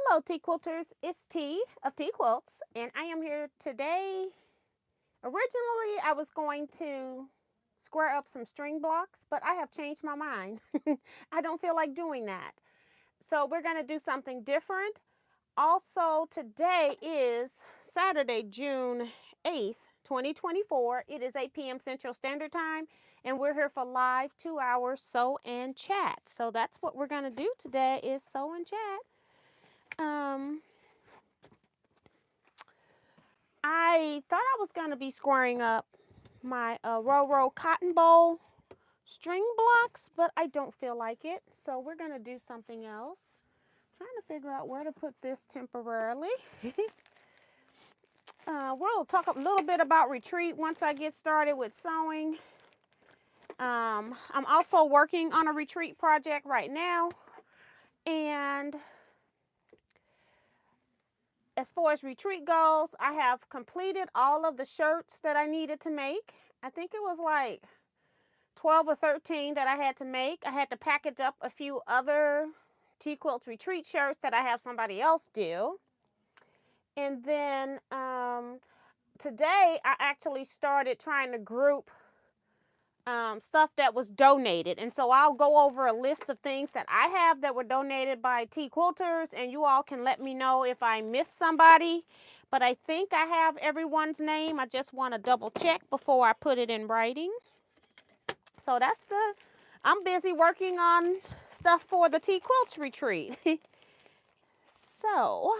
Hello, Teaquilters. It's T of Teaquilts, and I am here today. Originally, I was going to square up some string blocks, but I have changed my mind. I don't feel like doing that. So we're going to do something different. Also, today is Saturday, June 8th, 2024. It is 8 p.m. Central Standard Time, and we're here for live 2-hour sew and chat. So that's what we're going to do today is sew and chat. I thought I was going to be squaring up my row cotton bowl string blocks, but I don't feel like it. So we're going to do something else. Trying to figure out where to put this temporarily. We'll talk a little bit about retreat once I get started with sewing. I'm also working on a retreat project right now. And as far as retreat goes, I have completed all of the shirts that I needed to make. I think it was like 12 or 13 that I had to make. I had to package up a few other Teaquilts retreat shirts that I have somebody else do. And then today I actually started trying to group stuff that was donated. And so I'll go over a list of things that I have that were donated by Teaquilters, and you all can let me know if I missed somebody. But I think I have everyone's name. I just want to double check before I put it in writing. So I'm busy working on stuff for the Teaquilts retreat. So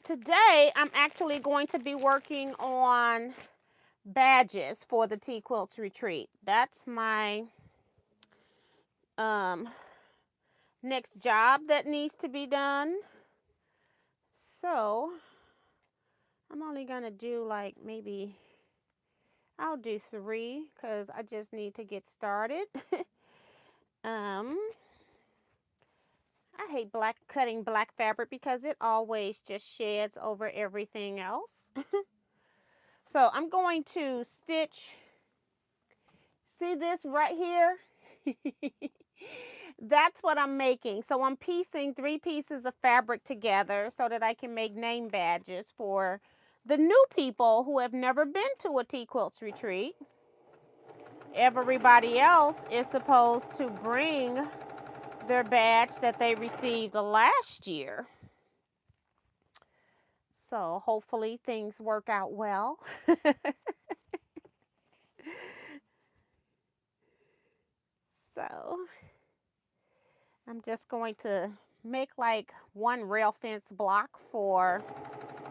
today I'm actually going to be working on badges for the Teaquilts retreat. That's my next job that needs to be done. So I'm only gonna do like maybe I'll do 3 because I just need to get started. I hate cutting black fabric because it always just sheds over everything else. So I'm going to stitch, see this right here? That's what I'm making. So I'm piecing 3 pieces of fabric together so that I can make name badges for the new people who have never been to a Teaquilts retreat. Everybody else is supposed to bring their badge that they received last year. So hopefully things work out well. So I'm just going to make like 1 rail fence block for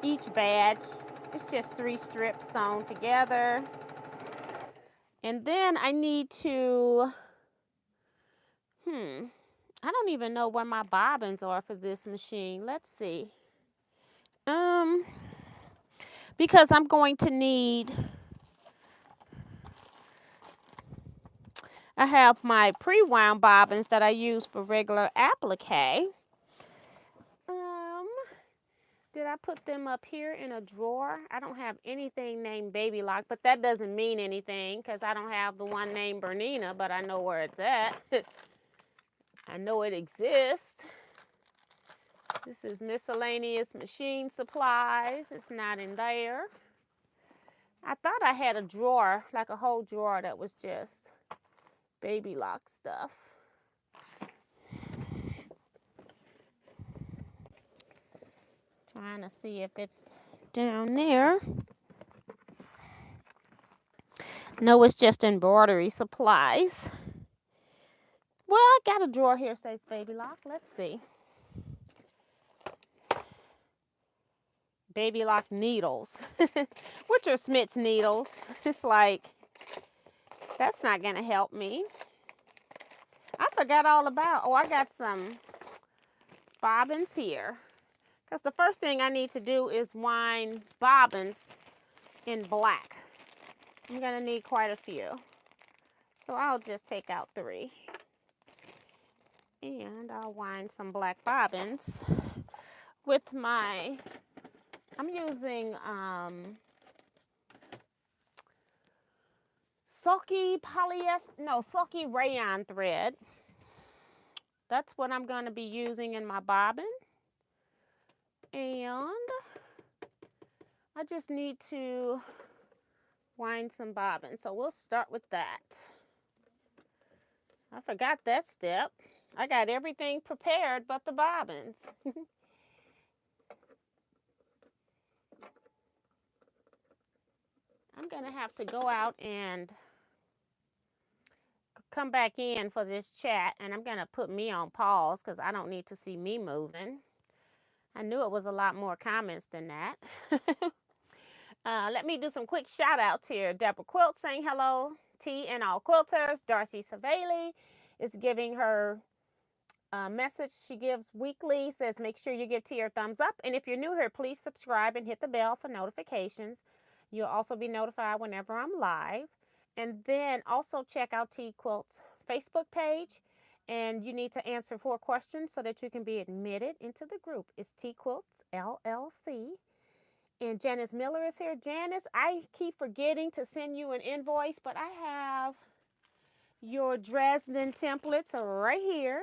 each badge. It's just 3 strips sewn together. And then I need to, I don't even know where my bobbins are for this machine. Let's see. Because I'm going to need, I have my pre-wound bobbins that I use for regular applique. Did I put them up here in a drawer? I don't have anything named Baby Lock, but that doesn't mean anything because I don't have the one named Bernina, but I know where it's at. I know it exists. This is miscellaneous machine supplies. It's not in there. I thought I had a drawer, like a whole drawer that was just Baby Lock stuff. Trying to see if it's down there. No, it's just embroidery supplies. Well, I got a drawer here that says Baby Lock. Let's see. Baby Lock needles, which are Smith's needles. It's like, that's not going to help me. I forgot all about, I got some bobbins here. Because the first thing I need to do is wind bobbins in black. I'm going to need quite a few. So I'll just take out 3. And I'll wind some black bobbins with my, I'm using silky rayon thread. that's what I'm going to be using in my bobbin. And I just need to wind some bobbins. So we'll start with that. I forgot that step. I got everything prepared but the bobbins. I'm going to have to go out and come back in for this chat, and I'm going to put me on pause because I don't need to see me moving. I knew it was a lot more comments than that. Let me do some quick shout outs here. Deborah Quilt saying hello. T and all quilters. Darcy Savali is giving her message she gives weekly. Says make sure you give T your thumbs up. And if you're new here, please subscribe and hit the bell for notifications. You'll also be notified whenever I'm live. And then also check out Teaquilts' Facebook page. And you need to answer 4 questions so that you can be admitted into the group. It's Teaquilts LLC. And Janice Miller is here. Janice, I keep forgetting to send you an invoice, but I have your Dresden templates right here.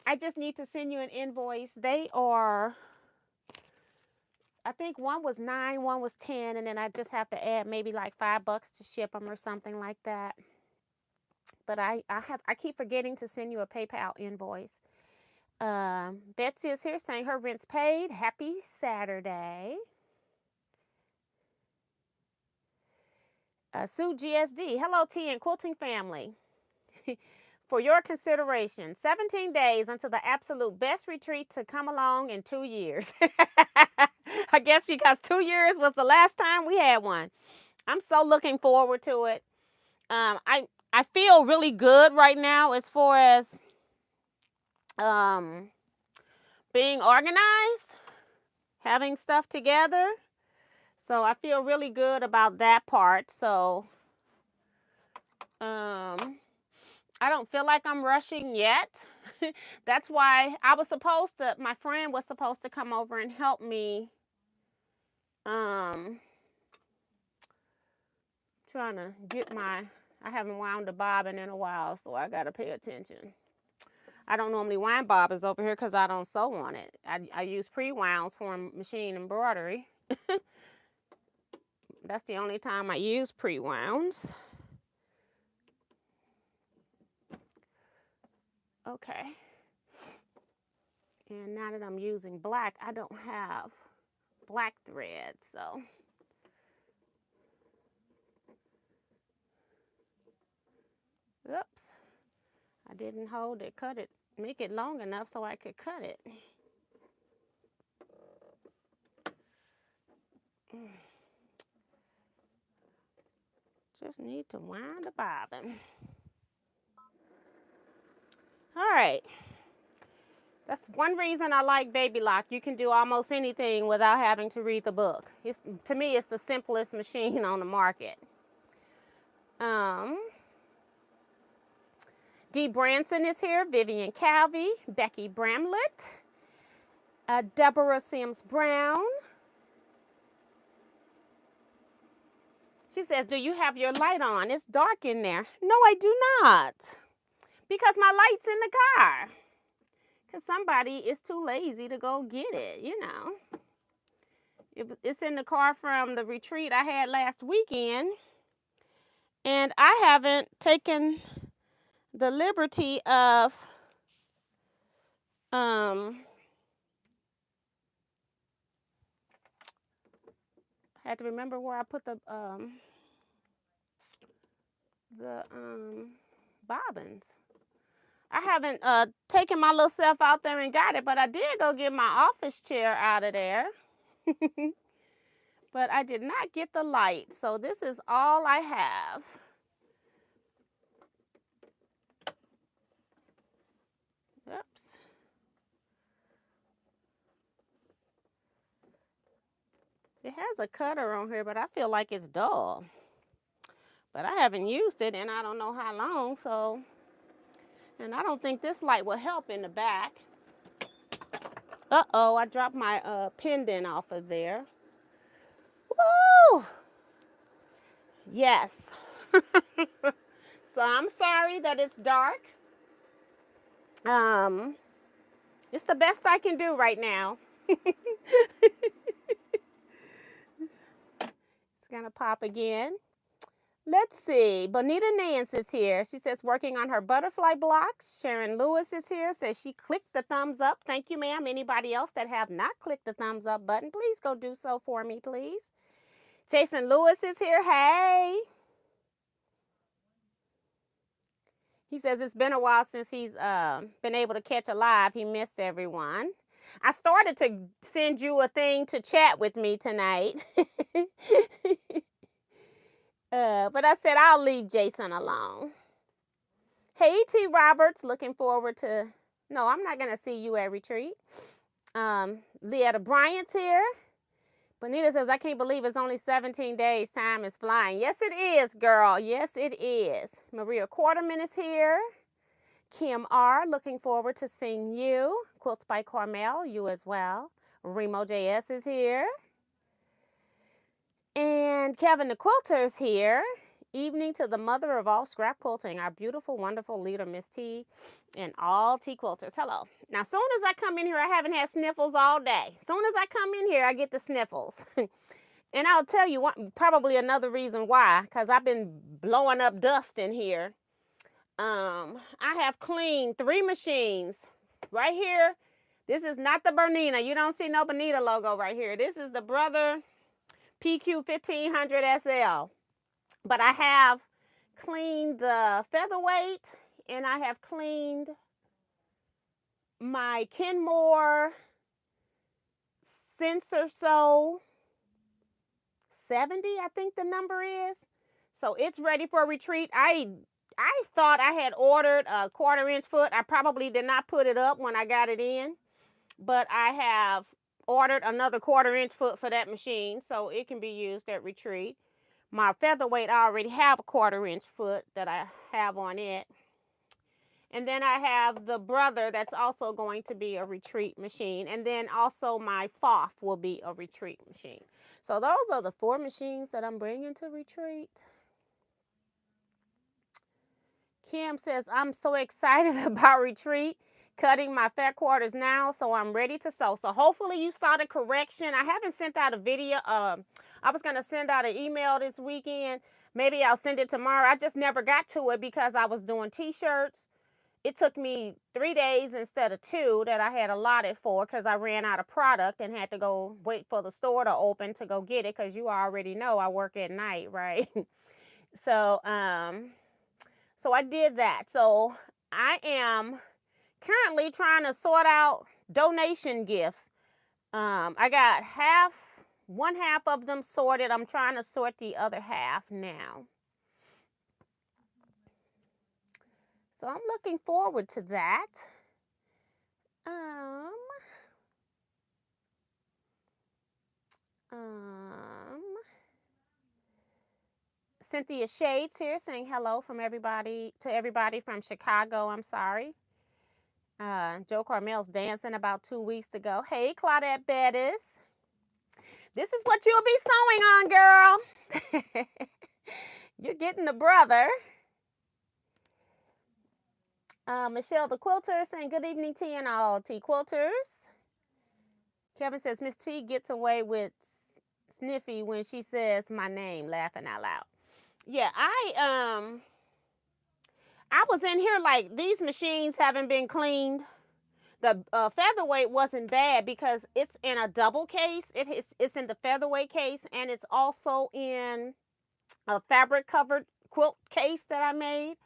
I just need to send you an invoice. They are, I think one was 9, one was 10, and then I just have to add maybe like $5 to ship them or something like that. But I keep forgetting to send you a PayPal invoice. Betsy is here saying her rent's paid. Happy Saturday. Sue GSD, hello T and quilting family. For your consideration, 17 days until the absolute best retreat to come along in 2 years. I guess because 2 years was the last time we had one. I'm so looking forward to it. I feel really good right now as far as being organized, having stuff together. So I feel really good about that part. So I don't feel like I'm rushing yet. That's why my friend was supposed to come over and help me trying to get I haven't wound a bobbin in a while, so I got to pay attention. I don't normally wind bobbins over here because I don't sew on it. I use pre-wounds for machine embroidery. That's the only time I use pre-wounds. Okay. And now that I'm using black, I don't have black thread, so. Oops. I didn't hold it, cut it, make it long enough so I could cut it. Just need to wind the bobbin. All right. That's one reason I like Baby Lock. You can do almost anything without having to read the book. To me, it's the simplest machine on the market. Dee Branson is here. Vivian Calvey. Becky Bramlett. Deborah Sims Brown. She says, do you have your light on? It's dark in there. No, I do not. Because my light's in the car. Because somebody is too lazy to go get it, you know. It's in the car from the retreat I had last weekend. And I haven't taken the liberty of I had to remember where I put the bobbins. I haven't taken my little self out there and got it, but I did go get my office chair out of there. But I did not get the light, so this is all I have. Oops. It has a cutter on here, but I feel like it's dull. But I haven't used it and I don't know how long, so. And I don't think this light will help in the back. Uh-oh, I dropped my pendant off of there. Woo! Yes. So I'm sorry that it's dark. It's the best I can do right now. It's gonna pop again. Let's see. Bonita Nance is here. She says working on her butterfly blocks. Sharon Lewis is here. Says she clicked the thumbs up. Thank you, ma'am. Anybody else that have not clicked the thumbs up button, please go do so for me, please. Jason Lewis is here. Hey. He says it's been a while since he's been able to catch a live. He missed everyone. I started to send you a thing to chat with me tonight. But I said I'll leave Jason alone. Hey, T. Roberts, looking forward to... No, I'm not going to see you at retreat. Leetta Bryant's here. Bonita says, I can't believe it's only 17 days. Time is flying. Yes, it is, girl. Yes, it is. Maria Quarterman is here. Kim R., looking forward to seeing you. Quilts by Carmel, you as well. Remo JS is here. And Kevin the Quilter is here. Evening to the mother of all scrap quilting, our beautiful, wonderful leader, Miss T, and all T quilters. Hello. Now, soon as I come in here, I haven't had sniffles all day. Soon as I come in here, I get the sniffles. And I'll tell you probably another reason why, because I've been blowing up dust in here. I have cleaned 3 machines. Right here, this is not the Bernina. You don't see no Bernina logo right here. This is the Brother PQ 1500 SL. But I have cleaned the featherweight, and I have cleaned my Kenmore Sensor So 70, I think the number is. So it's ready for retreat. I thought I had ordered a 1/4 inch foot. I probably did not put it up when I got it in, but I have ordered another 1/4 inch foot for that machine, so it can be used at retreat. My featherweight, I already have a 1/4 inch foot that I have on it. And then I have the Brother that's also going to be a retreat machine. And then also my Foff will be a retreat machine. So those are the 4 machines that I'm bringing to retreat. Kim says, I'm so excited about retreat. Cutting my fat quarters now, so I'm ready to sew. So hopefully you saw the correction. I haven't sent out a video. I was going to send out an email this weekend. Maybe I'll send it tomorrow. I just never got to it because I was doing t-shirts. It took me 3 days instead of 2 that I had allotted for because I ran out of product and had to go wait for the store to open to go get it because you already know I work at night, right? So I did that. So I am currently trying to sort out donation gifts. I got one half of them sorted. I'm trying to sort the other half now. So I'm looking forward to that. Cynthia Shades here saying hello from everybody from Chicago. I'm sorry. Joe Carmel's dancing about 2 weeks ago. Hey, Claudette Bettis. This is what you'll be sewing on, girl. You're getting the Brother. Michelle the Quilter saying good evening, T and all T Quilters. Kevin says Miss T gets away with sniffy when she says my name, laughing out loud. Yeah, I was in here like these machines haven't been cleaned. The featherweight wasn't bad because it's in a double case. It's in the featherweight case, and it's also in a fabric covered quilt case that I made.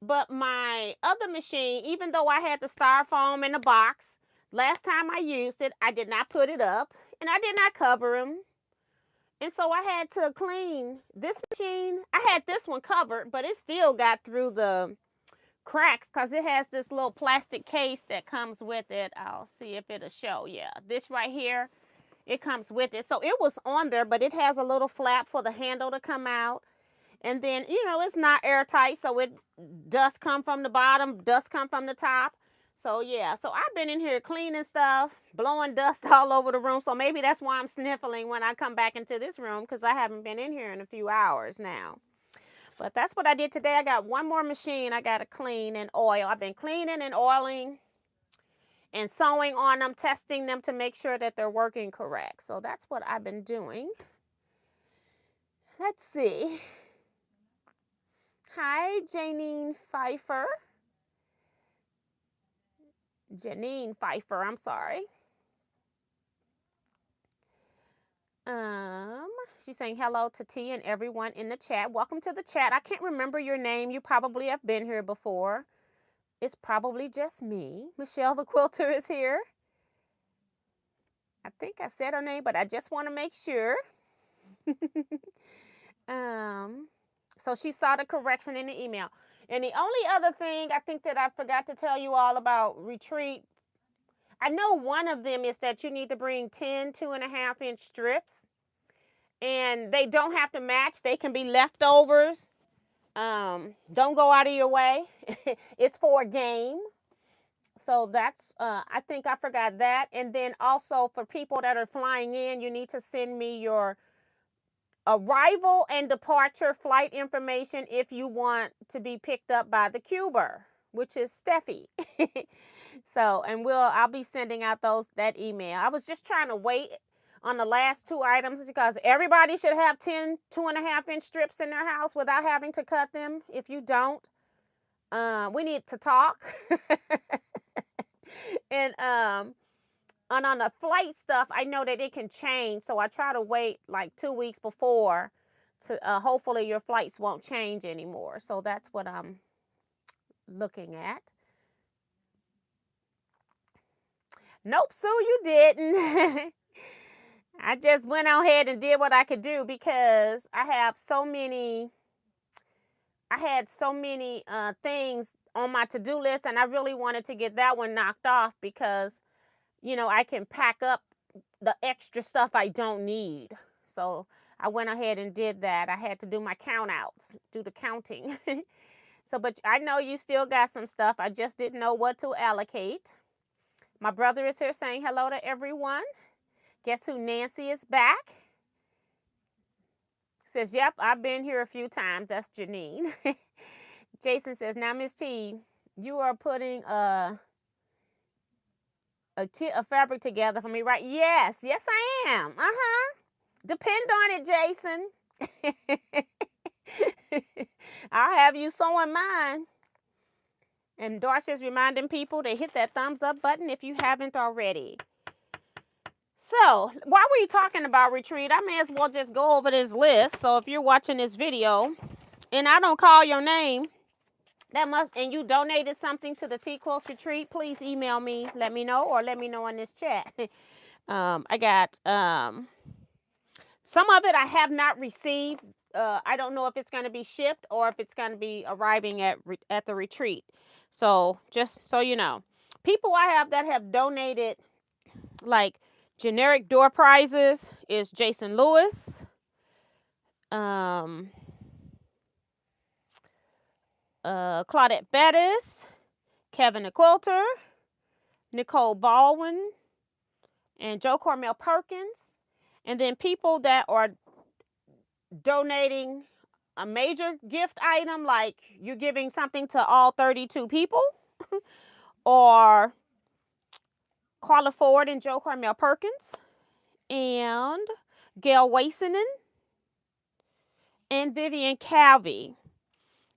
But my other machine, even though I had the styrofoam in the box, last time I used it, I did not put it up, and I did not cover them. And so I had to clean this machine. I had this one covered, but it still got through the cracks because it has this little plastic case that comes with it. I'll see if it'll show. Yeah, this right here, it comes with it. So it was on there, but it has a little flap for the handle to come out. And then, you know, it's not airtight, so dust come from the bottom, dust come from the top. So, yeah, so I've been in here cleaning stuff, blowing dust all over the room. So maybe that's why I'm sniffling when I come back into this room because I haven't been in here in a few hours now. But that's what I did today. I got one more machine I got to clean and oil. I've been cleaning and oiling and sewing on them, testing them to make sure that they're working correct. So that's what I've been doing. Let's see. Hi, Janine Pfeiffer. Janine Pfeiffer, I'm sorry. She's saying hello to T and everyone in the chat. Welcome to the chat. I can't remember your name. You probably have been here before. It's probably just me. Michelle the Quilter is here. I think I said her name, but I just want to make sure. So she saw the correction in the email. And the only other thing I think that I forgot to tell you all about retreat, I know one of them is that you need to bring 10 2.5-inch strips. And they don't have to match. They can be leftovers. Don't go out of your way. It's for a game. So that's, I think I forgot that. And then also for people that are flying in, you need to send me your arrival and departure flight information if you want to be picked up by the Cuber, which is Steffi. So, and I'll be sending out that email. I was just trying to wait on the last two items because everybody should have 10 2.5-inch strips in their house without having to cut them. If you don't, we need to talk. And on the flight stuff, I know that it can change, so I try to wait like 2 weeks before to hopefully your flights won't change anymore. So that's what I'm looking at. Nope, Sue, you didn't. I just went ahead and did what I could do because I had so many things on my to-do list, and I really wanted to get that one knocked off because, you know, I can pack up the extra stuff I don't need. So I went ahead and did that. I had to do my count outs, do the counting. So, but I know you still got some stuff. I just didn't know what to allocate. My brother is here saying hello to everyone. Guess who? Nancy is back. Says, yep, I've been here a few times. That's Janine. Jason says, now, Miss T, you are putting a fabric together for me, right? Yes, I am. Depend on it, Jason. I'll have you sewing mine. And Darcy is reminding people to hit that thumbs up button if you haven't already. So, while we're talking about retreat, I may as well just go over this list. So, if you're watching this video and I don't call your name, and you donated something to the Teaquilts retreat, please email me, let me know, or let me know in this chat. I got some of it I have not received. I don't know if it's going to be shipped or if it's going to be arriving at the retreat. So just so you know, people I have that have donated like generic door prizes is Jason Lewis, Claudette Bettis, Kevin the Quilter, Nicole Baldwin, and Joe Cormel Perkins. And then people that are donating a major gift item, like you're giving something to all 32 people, or Carla Ford and Joe Cormel Perkins, and Gail Waisinen, and Vivian Calvey.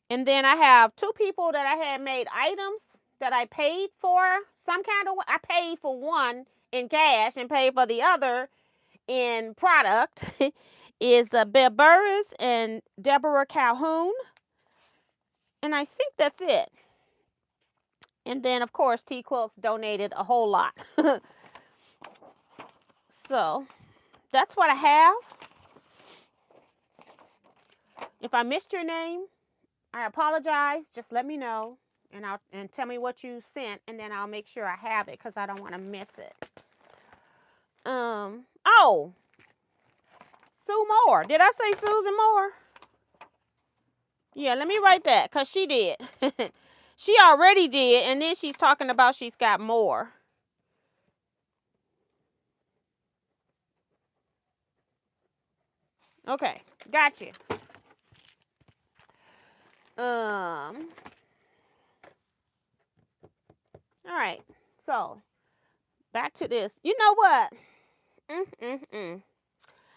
And then I have two people that I had made items that I paid for some kind of way. I paid for one in cash and paid for the other in product. Is Bill Burris and Deborah Calhoun. And I think that's it. And then, of course, Teaquilts donated a whole lot. So, that's what I have. If I missed your name, I apologize. Just let me know and tell me what you sent, and then I'll make sure I have it because I don't want to miss it. Oh, Sue Moore. Did I say Susan Moore? Yeah, let me write that because she did. She already did, and then she's talking about she's got more. Okay, got you. All right, so back to this. You know what?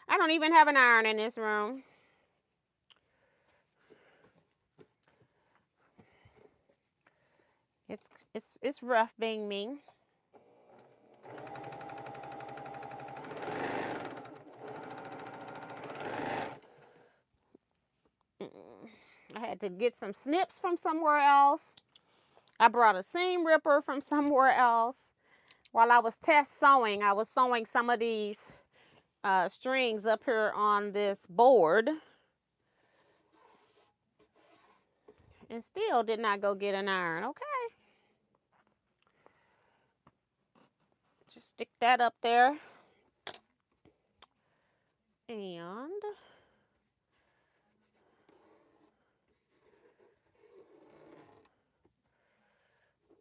I don't even have an iron in this room. It's rough being me. I had to get some snips from somewhere else. I brought a seam ripper from somewhere else. While I was test sewing, I was sewing some of these strings up here on this board. And still did not go get an iron. Okay. Just stick that up there. And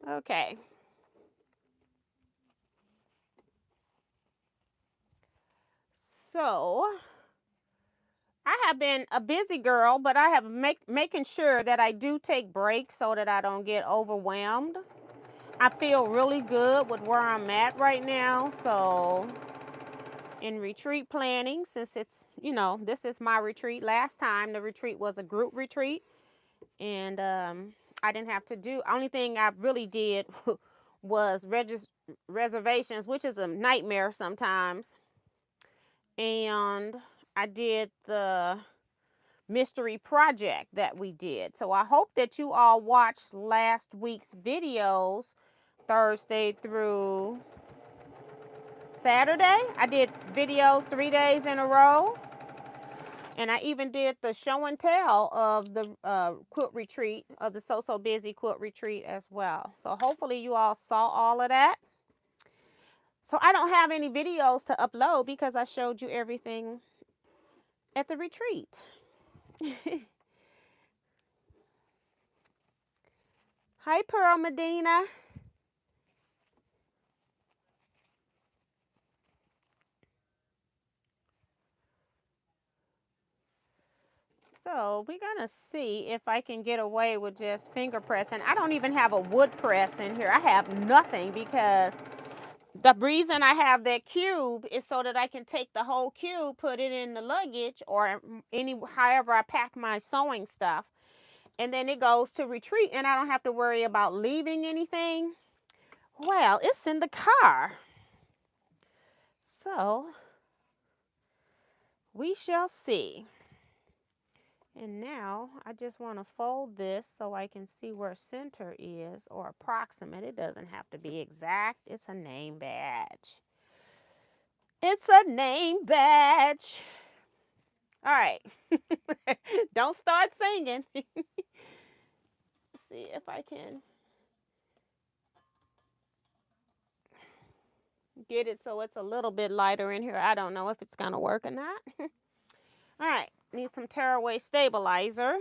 okay. So I have been a busy girl, but I have making sure that I do take breaks so that I don't get overwhelmed. I feel really good with where I'm at right now. So in retreat planning, since it's, you know, this is my retreat. Last time the retreat was a group retreat, and I didn't have to do, only thing I really did was reservations, which is a nightmare sometimes. And I did the mystery project that we did. So I hope that you all watched last week's videos, Thursday through Saturday. I did videos 3 days in a row. And I even did the show and tell of the quilt retreat, of the So Busy quilt retreat as well. So hopefully you all saw all of that. So I don't have any videos to upload because I showed you everything at the retreat. Hi, Pearl Medina. So we're gonna see if I can get away with just finger pressing. I don't even have a wood press in here. I have nothing because the reason I have that cube is so that I can take the whole cube, put it in the luggage or however I pack my sewing stuff. And then it goes to retreat and I don't have to worry about leaving anything. Well, it's in the car. So we shall see. And now I just want to fold this so I can see where center is, or approximate. It doesn't have to be exact. It's a name badge. It's a name badge. All right. Don't start singing. Let's see if I can get it so it's a little bit lighter in here. I don't know if it's going to work or not. All right. Need some tearaway stabilizer.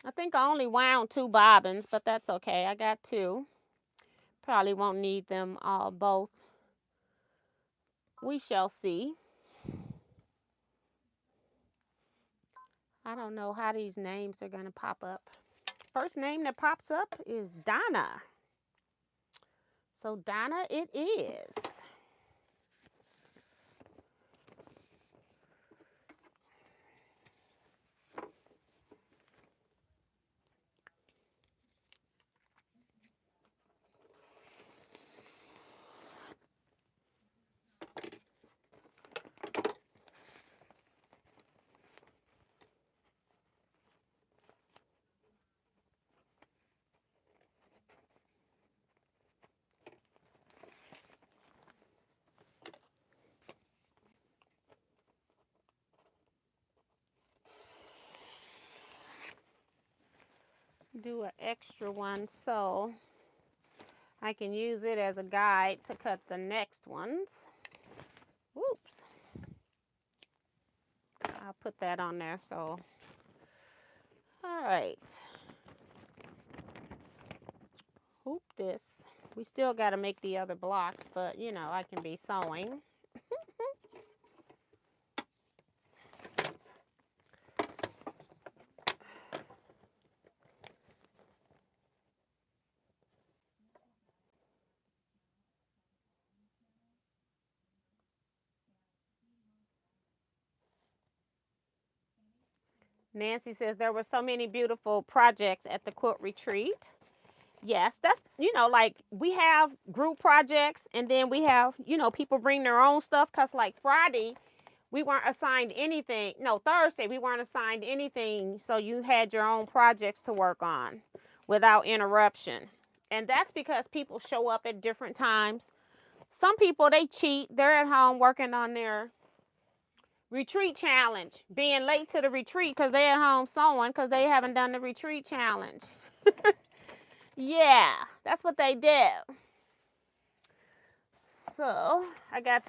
I think I only wound 2 bobbins, but that's okay. I got 2. Probably won't need them all both. We shall see. I don't know how these names are going to pop up. First name that pops up is Donna. So Donna it is. Do an extra one so I can use it as a guide to cut the next ones. Whoops. I'll put that on there. So, all right. hoop this. We still got to make the other blocks, but you know, I can be sewing. Nancy says there were so many beautiful projects at the quilt retreat. Yes, that's, you know, like we have group projects and then we have, you know, people bring their own stuff because like Friday, we weren't assigned anything. No, Thursday, we weren't assigned anything. So you had your own projects to work on without interruption. And that's because people show up at different times. Some people, they cheat. They're at home working on their retreat challenge, being late to the retreat because they're at home sewing because they haven't done the retreat challenge. Yeah, that's what they did. So I got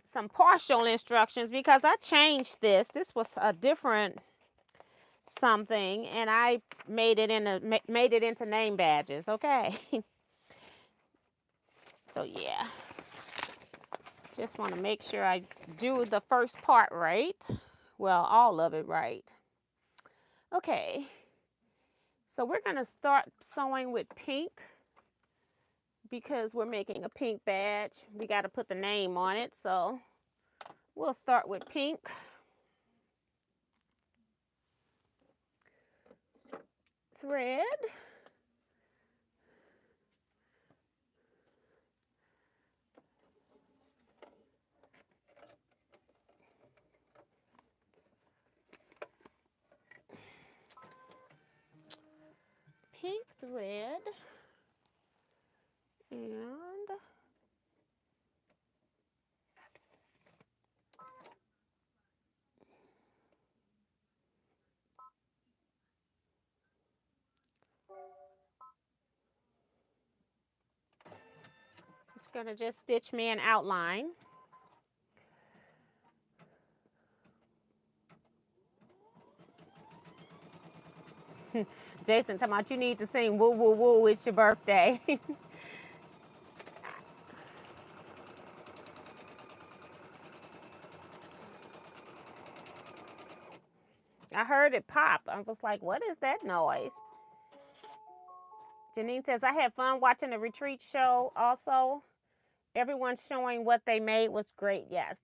some partial instructions because I changed this. This was a different something, and I made it into name badges. Okay. So yeah, just want to make sure I do the first part right. Well, all of it right. Okay. So we're going to start sewing with pink because we're making a pink badge. We got to put the name on it. So we'll start with pink. Thread. Pink thread. And it's going to just stitch me an outline. Jason, talking about you need to sing woo woo woo, it's your birthday. I heard it pop. I was like, what is that noise? Janine says, I had fun watching the retreat show also. Everyone showing what they made was great. Yes,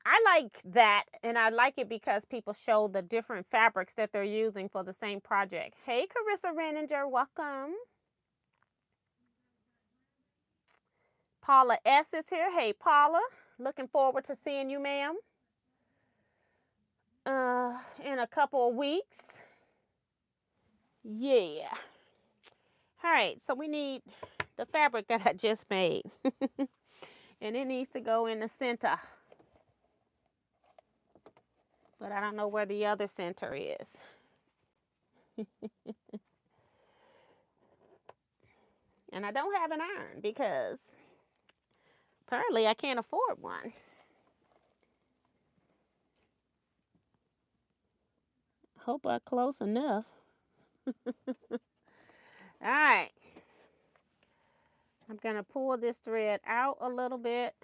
I like that, and I like it because people show the different fabrics that they're using for the same project. Hey, Carissa Renninger, welcome. Paula S. is here. Hey, Paula. Looking forward to seeing you, ma'am. In a couple of weeks. Yeah. All right, so we need the fabric that I just made. And it needs to go in the center. But I don't know where the other center is. And I don't have an iron because apparently I can't afford one. Hope I'm close enough. All right. I'm going to pull this thread out a little bit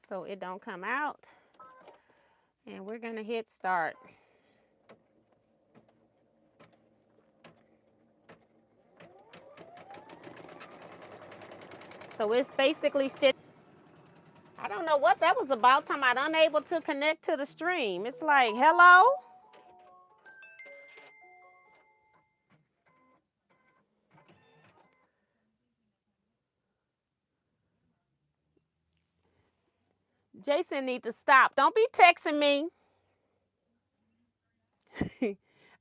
so it don't come out. And we're going to hit start. So it's basically stitched. I don't know what that was about. Talking about unable to connect to the stream. It's like, hello? Jason need to stop. Don't be texting me.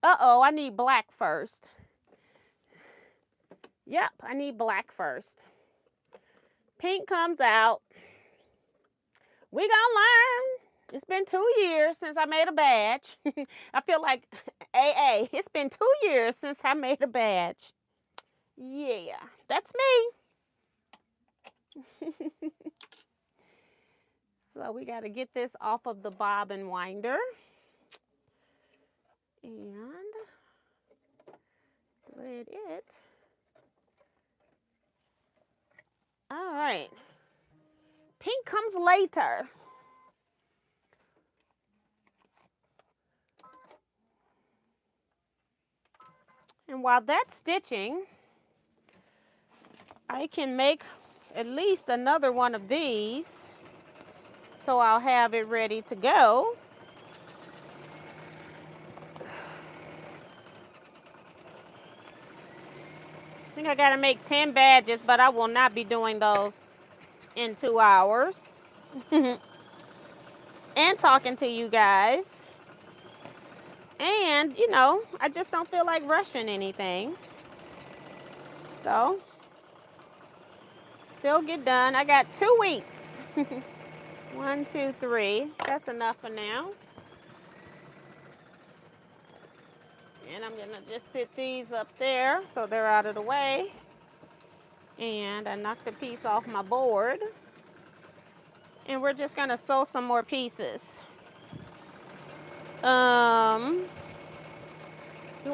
Uh-oh, I need black first. Yep, I need black first. Pink comes out. We gonna learn. It's been 2 years since I made a badge. I feel like AA. It's been 2 years since I made a badge. Yeah, that's me. So we got to get this off of the bobbin winder. And wanted it. All right. Pink comes later. And while that's stitching, I can make at least another one of these, so I'll have it ready to go. I think I gotta make 10 badges, but I will not be doing those in 2 hours. And talking to you guys. And, you know, I just don't feel like rushing anything. So, they'll get done. I got 2 weeks. 1, 2, 3. That's enough for now. And I'm gonna just sit these up there so they're out of the way. And I knocked a piece off my board. And we're just gonna sew some more pieces. Do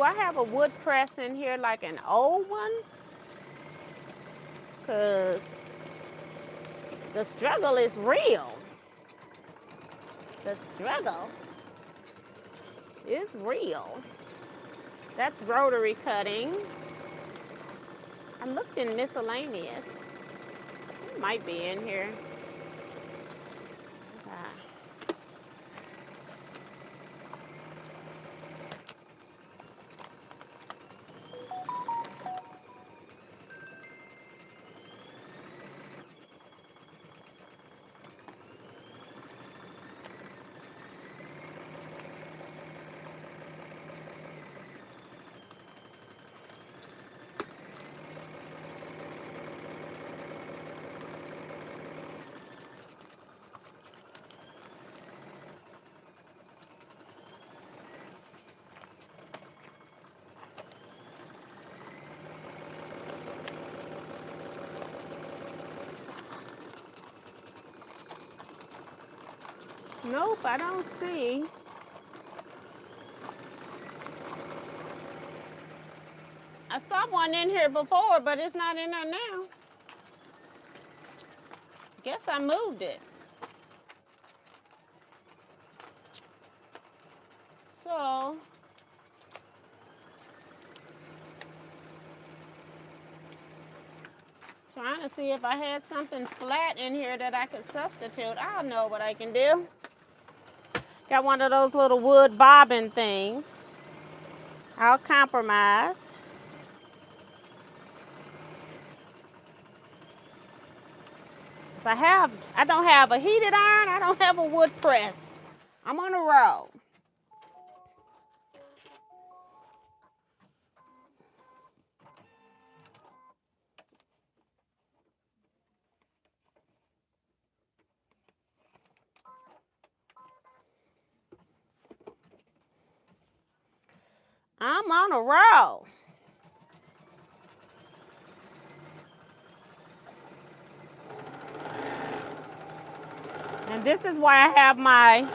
I have a wood press in here, like an old one? Because the struggle is real. The struggle is real. That's rotary cutting. I looked in miscellaneous. It might be in here. Nope, I don't see. I saw one in here before, but it's not in there now. Guess I moved it. So, trying to see if I had something flat in here that I could substitute. I don't know what I can do. Got one of those little wood bobbin things. I'll compromise. I don't have a heated iron. I don't have a wood press. I'm on a roll. I'm on a roll. And this is why I have my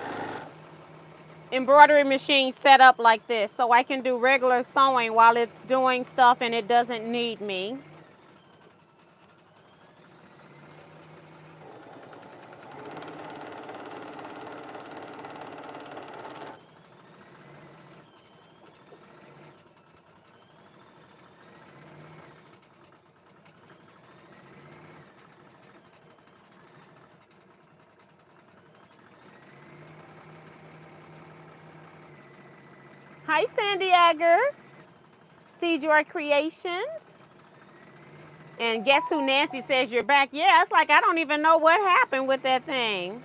embroidery machine set up like this, so I can do regular sewing while it's doing stuff and it doesn't need me. Hi, Sandy Agger. Seed Your Creations. And guess who Nancy says you're back? Yeah, it's like I don't even know what happened with that thing.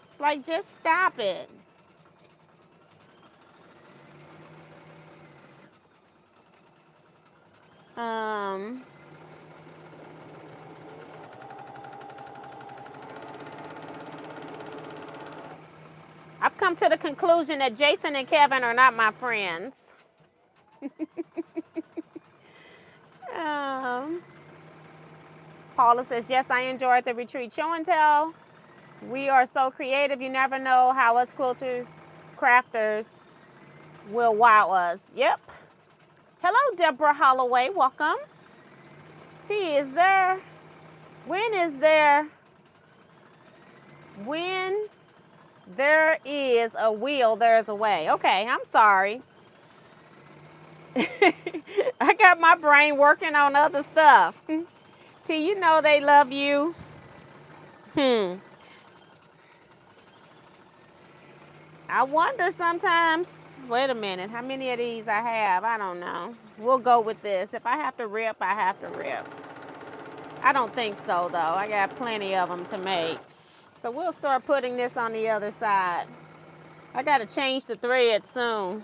It's like, just stop it. I've come to the conclusion that Jason and Kevin are not my friends. Paula says, yes, I enjoyed the retreat show and tell. We are so creative. You never know how us quilters, crafters will wow us. Yep. Hello, Deborah Holloway. Welcome. T, is there? When is there? When there is a will, there's a way. Okay, I'm sorry. I got my brain working on other stuff. T, you know they love you. I wonder sometimes. Wait a minute. How many of these I have? I don't know. We'll go with this. If I have to rip, I have to rip. I don't think so, though. I got plenty of them to make. So we'll start putting this on the other side. I got to change the thread soon.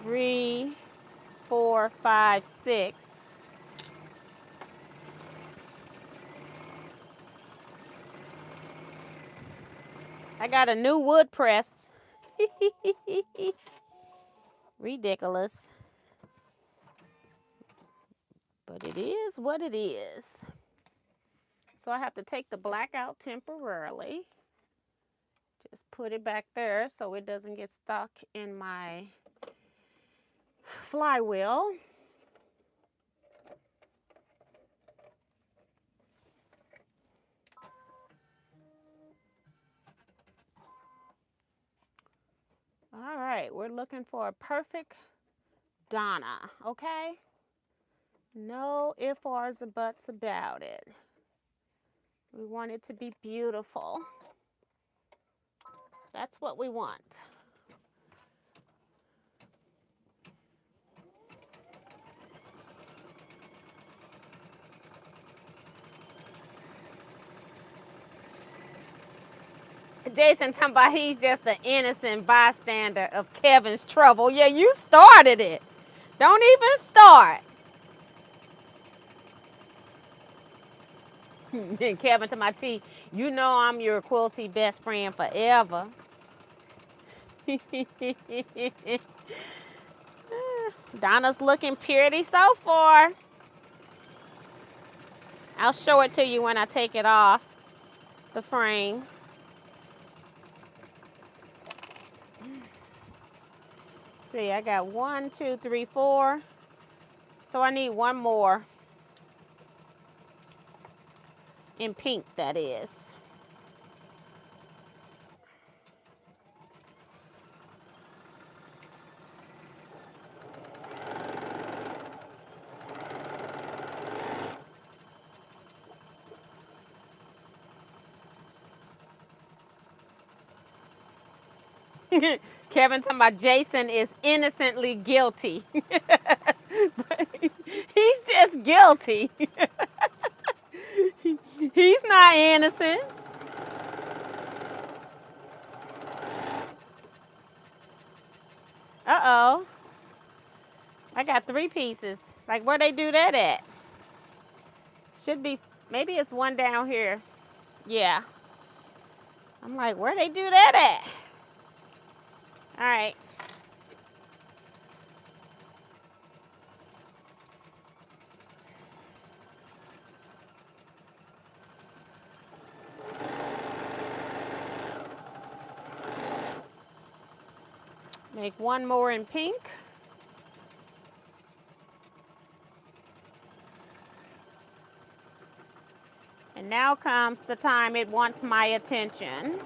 3, 4, 5, 6. I got a new wood press. Ridiculous. But it is what it is. So I have to take the black out temporarily. Just put it back there so it doesn't get stuck in my flywheel. All right, we're looking for a perfect Donna, okay? No ifs, ands, or buts about it. We want it to be beautiful. That's what we want. Jason talking about he's just an innocent bystander of Kevin's trouble. Yeah, you started it. Don't even start. Kevin to my T, you know I'm your quilty best friend forever. Donna's looking pretty so far. I'll show it to you when I take it off the frame. See, I got 1, 2, 3, 4. So I need one more. In pink, that is. Kevin talking about Jason is innocently guilty. He's just guilty. He's not innocent. Uh-oh. I got 3 pieces. Like, where they do that at? Should be, maybe it's one down here. Yeah. I'm like, where they do that at? All right. Make one more in pink. And now comes the time it wants my attention.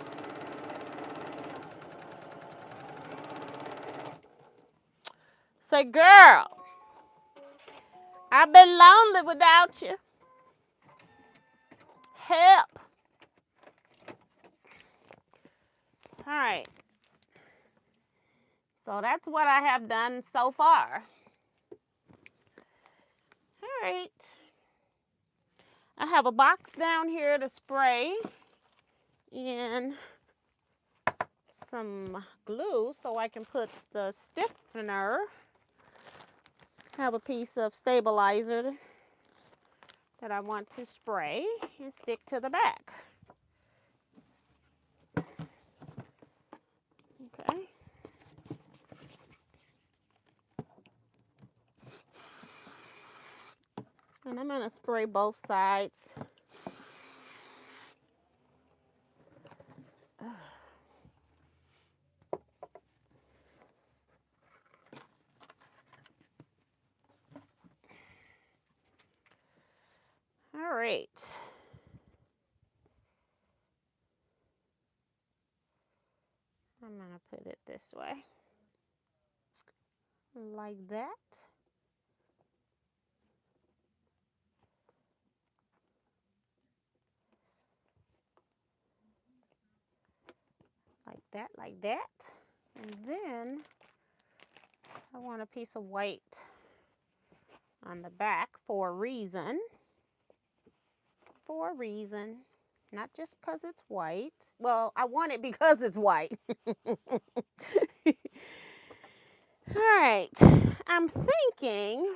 Say, girl, I've been lonely without you. Help. All right. So that's what I have done so far. All right. I have a box down here to spray in some glue so I can put the stiffener. I have a piece of stabilizer that I want to spray and stick to the back. Okay. And I'm going to spray both sides. right. I'm going to put it this way. Like that. Like that, like that. And then I want a piece of white on the back for a reason. For a reason. Not just because it's white. Well, I want it because it's white. All right. I'm thinking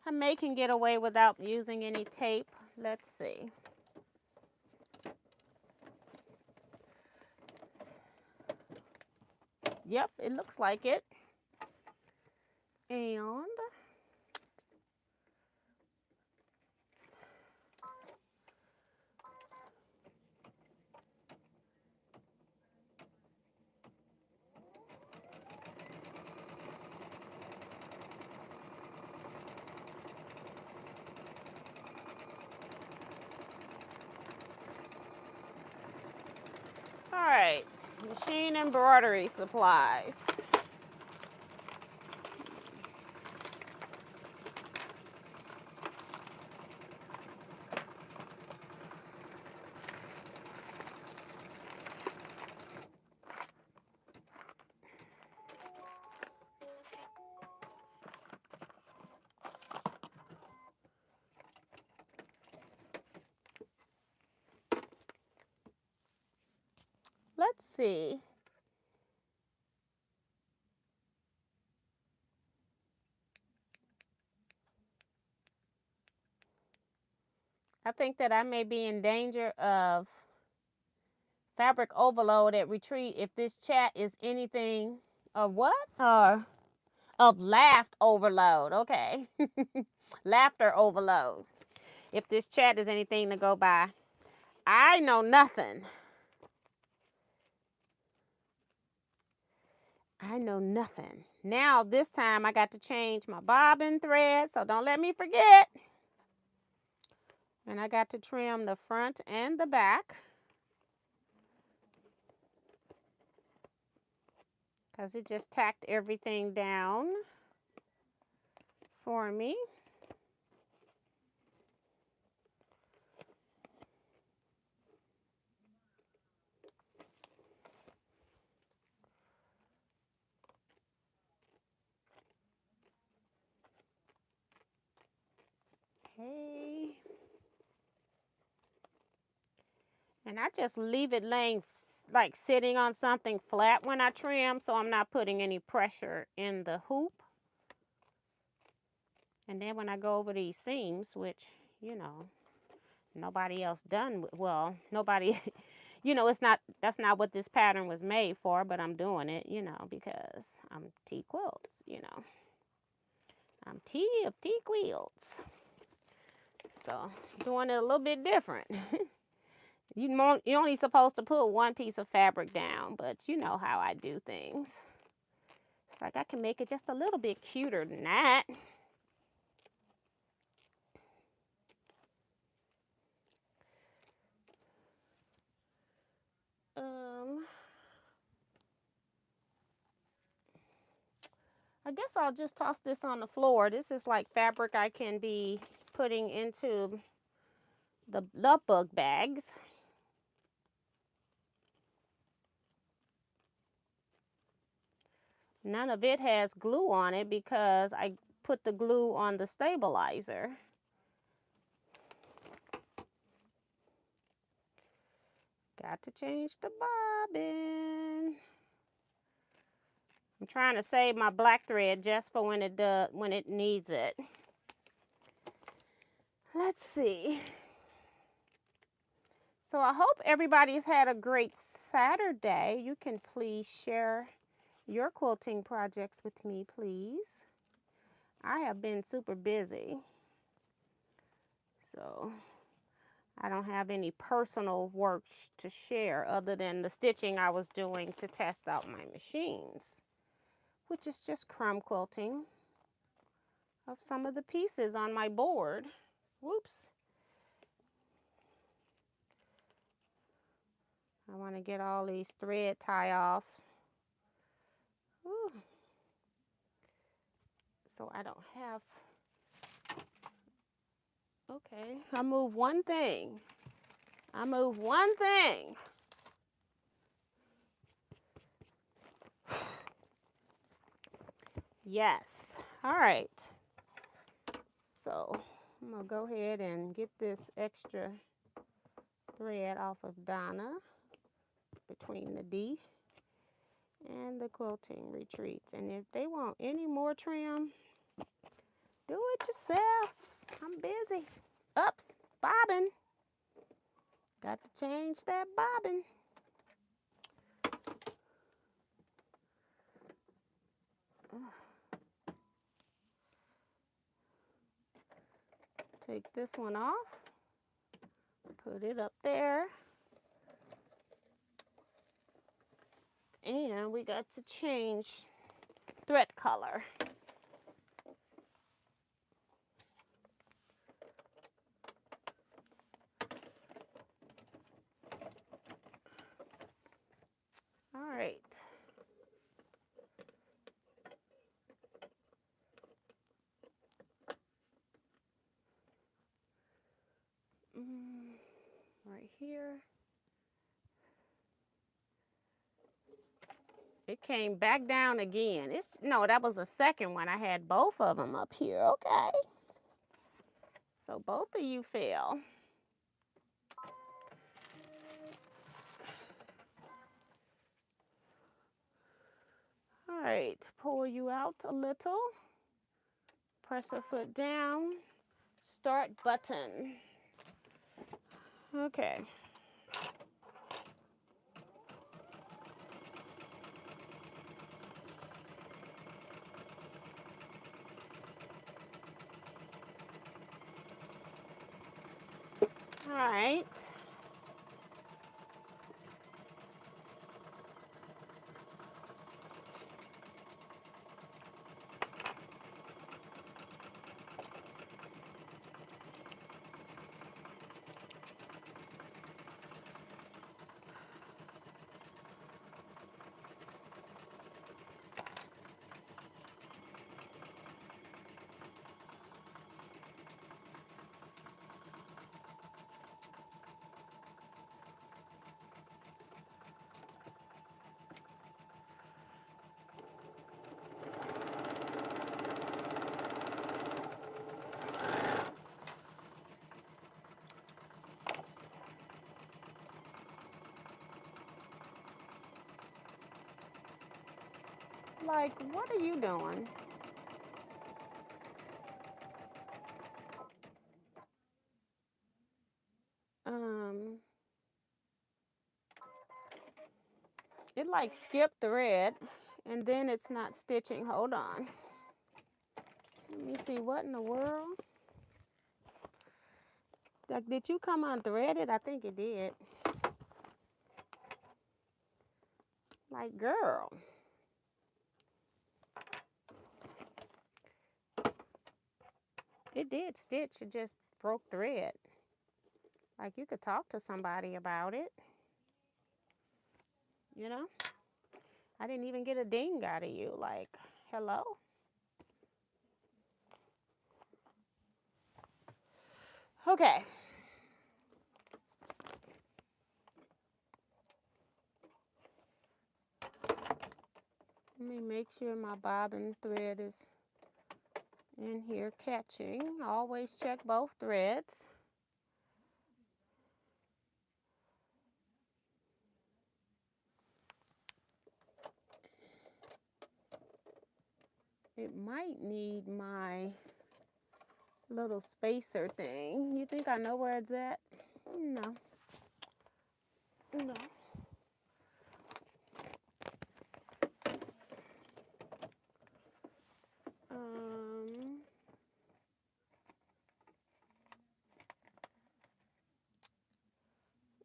I may can get away without using any tape. Let's see. Yep, it looks like it. And all right, machine embroidery supplies. Let's see. I think that I may be in danger of fabric overload at retreat if this chat is anything of what? Or of laugh overload. Okay. Laughter overload. If this chat is anything to go by. I know nothing. I know nothing. Now this time I got to change my bobbin thread, so don't let me forget. And I got to trim the front and the back, because it just tacked everything down for me. Okay. And I just leave it laying, like sitting on something flat when I trim, so I'm not putting any pressure in the hoop. And then when I go over these seams, which, you know, nobody else done, well, nobody, you know, that's not what this pattern was made for, but I'm doing it, you know, because I'm Teaquilts, you know. I'm T of Teaquilts. So, doing it a little bit different. You're only supposed to put one piece of fabric down, but you know how I do things. It's like I can make it just a little bit cuter than that. I guess I'll just toss this on the floor. This is like fabric I can be putting into the love bug bags. None of it has glue on it because I put the glue on the stabilizer. Got to change the bobbin. I'm trying to save my black thread just for when it needs it. Let's see. So I hope everybody's had a great Saturday. You can please share your quilting projects with me, please. I have been super busy, so I don't have any personal work to share other than the stitching I was doing to test out my machines, which is just crumb quilting of some of the pieces on my board. Whoops. I want to get all these thread tie-offs. So I don't have, okay, I move one thing. I move one thing. Yes. All right. So I'm going to go ahead and get this extra thread off of Donna between the D and the quilting retreats. And if they want any more trim, do it yourself. I'm busy. Oops, bobbin. Got to change that bobbin. Take this one off. Put it up there. And we got to change thread color. All right. Right here. It came back down again. No, that was the second one. I had both of them up here. Okay. So both of you fell. All right, pull you out a little. Press her foot down. Start button. Okay. All right. Like, what are you doing? It like skipped thread and then it's not stitching. Hold on. Let me see, what in the world? Like, did you come unthreaded? I think it did. Like, girl. It did stitch, it just broke thread. Like, you could talk to somebody about it. You know? I didn't even get a ding out of you. Like, hello? Okay. Let me make sure my bobbin thread is in here catching. Always check both threads. It might need my little spacer thing. You think I know where it's at? No. No.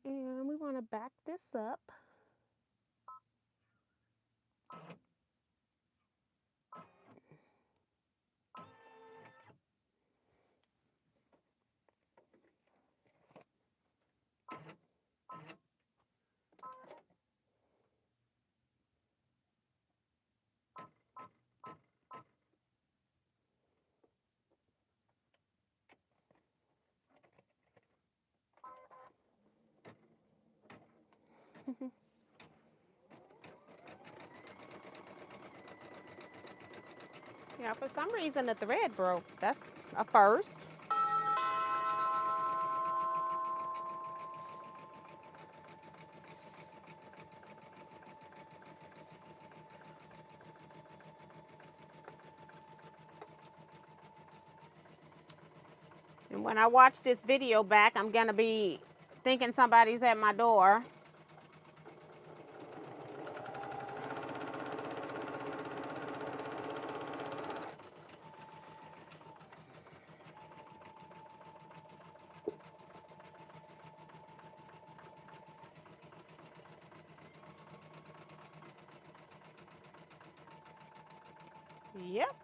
And we want to back this up. Yeah, for some reason the thread broke. That's a first. And when I watch this video back, I'm gonna be thinking somebody's at my door. Yep.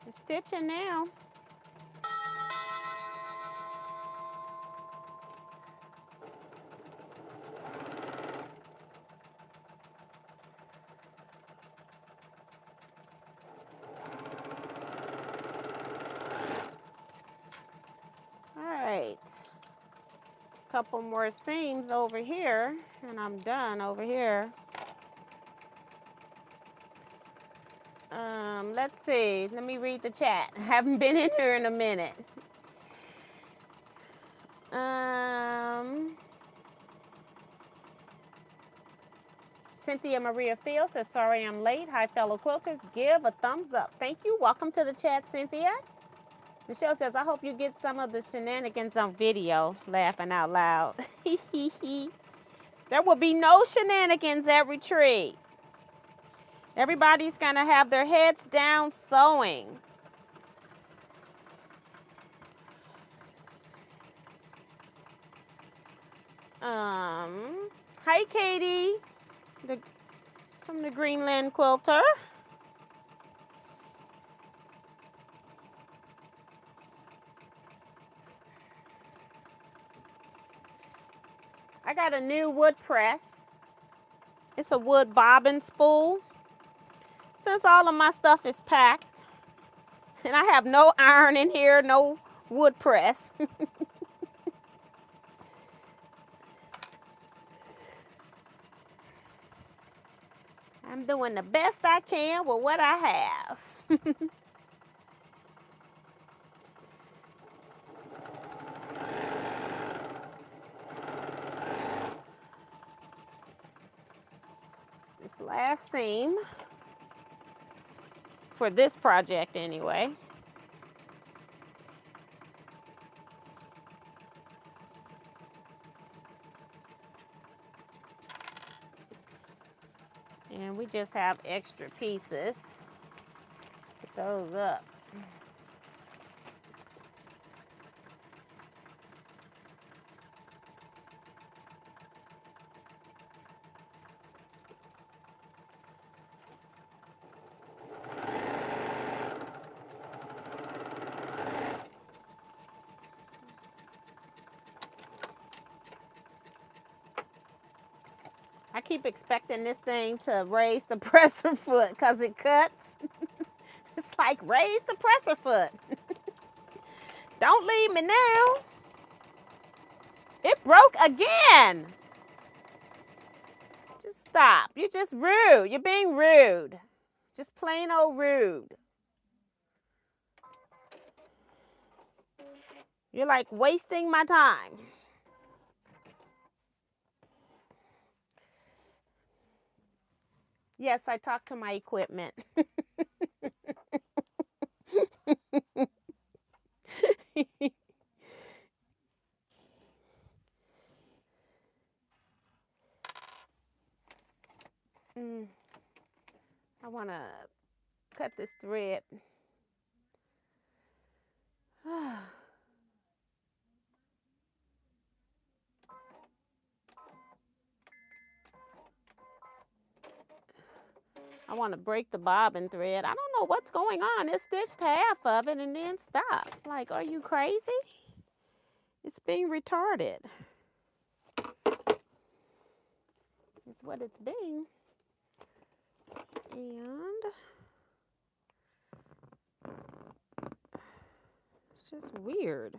It's stitching now. Alright. Couple more seams over here, and I'm done over here. Let's see. Let me read the chat. I haven't been in here in a minute. Cynthia Maria Fields says, sorry I'm late. Hi, fellow quilters. Give a thumbs up. Thank you. Welcome to the chat, Cynthia. Michelle says, I hope you get some of the shenanigans on video. Laughing out loud. There will be no shenanigans at retreat. Everybody's going to have their heads down sewing. Hi, Katie. From the Greenland Quilter. I got a new wood press. It's a wood bobbin spool. Since all of my stuff is packed, and I have no iron in here, no wood press. I'm doing the best I can with what I have. This last seam, for this project anyway. And we just have extra pieces. Put those up. I keep expecting this thing to raise the presser foot because it cuts. It's like, raise the presser foot. Don't leave me now. It broke again. Just stop. You're just rude. You're being rude. Just plain old rude. You're like wasting my time. Yes, I talked to my equipment. I want to cut this thread. I want to break the bobbin thread. I don't know what's going on. It stitched half of it and then stopped. Like, are you crazy? It's being retarded. is what it's been. And it's just weird.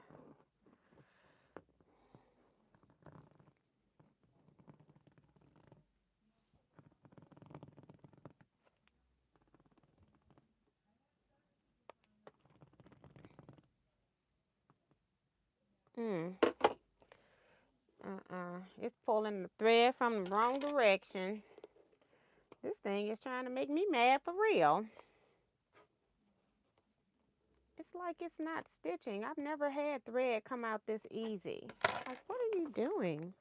It's pulling the thread from the wrong direction. This thing is trying to make me mad for real. It's like it's not stitching. I've never had thread come out this easy. Like, what are you doing?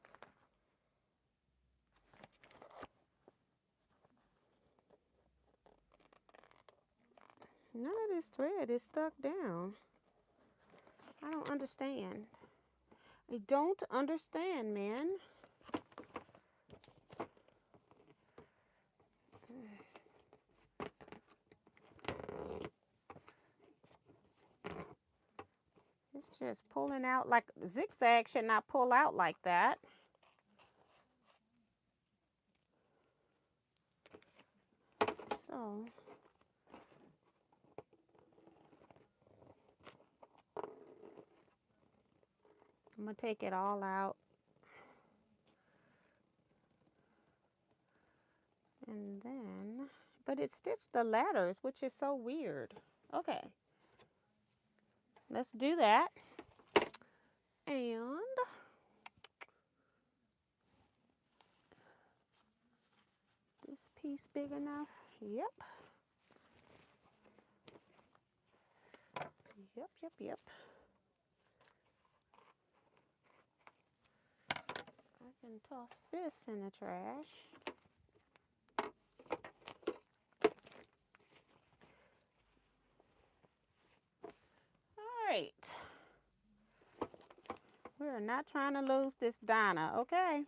None of this thread is stuck down. I don't understand. I don't understand, man. It's just pulling out like zigzag should not pull out like that. So I'm gonna take it all out. And then, but it stitched the letters, which is so weird. Okay, let's do that. And this piece big enough? Yep. Yep. I can toss this in the trash. All right. We are not trying to lose this Donna, okay?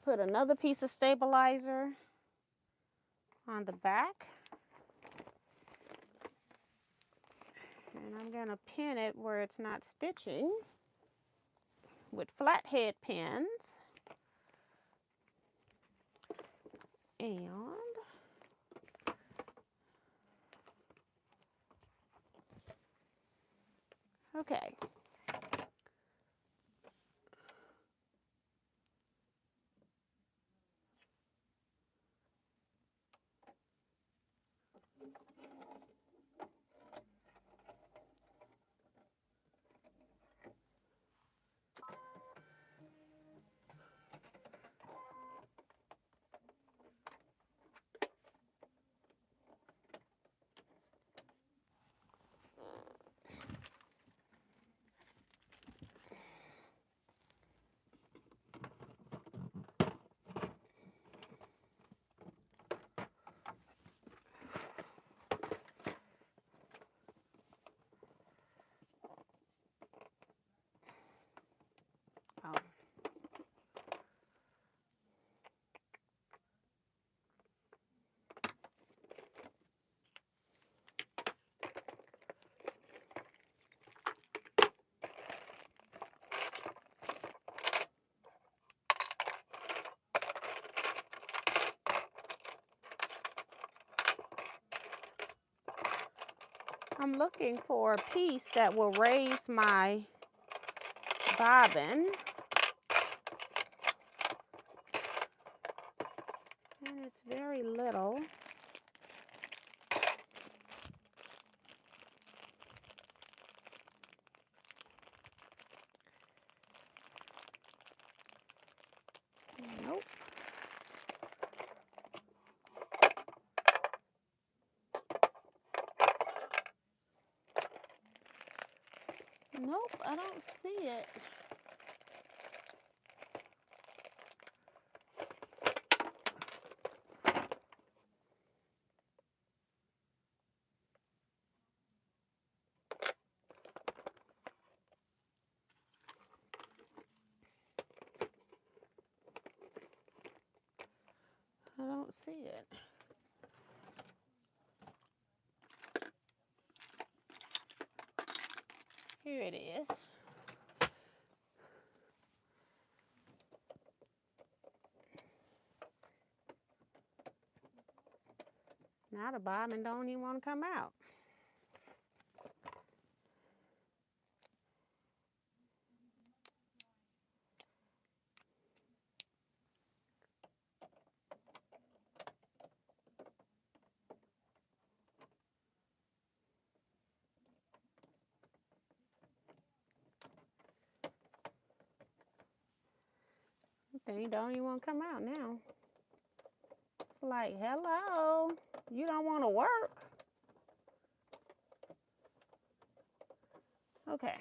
Put another piece of stabilizer on the back. And I'm going to pin it where it's not stitching with flathead pins. And okay. Oh. I'm looking for a piece that will raise my bobbin. And it's very little. Nope. Nope, I don't see it. I don't see it. Here it is. Now the bobbin don't even want to come out. Thing don't even want to come out now. It's like, hello, you don't want to work. Okay.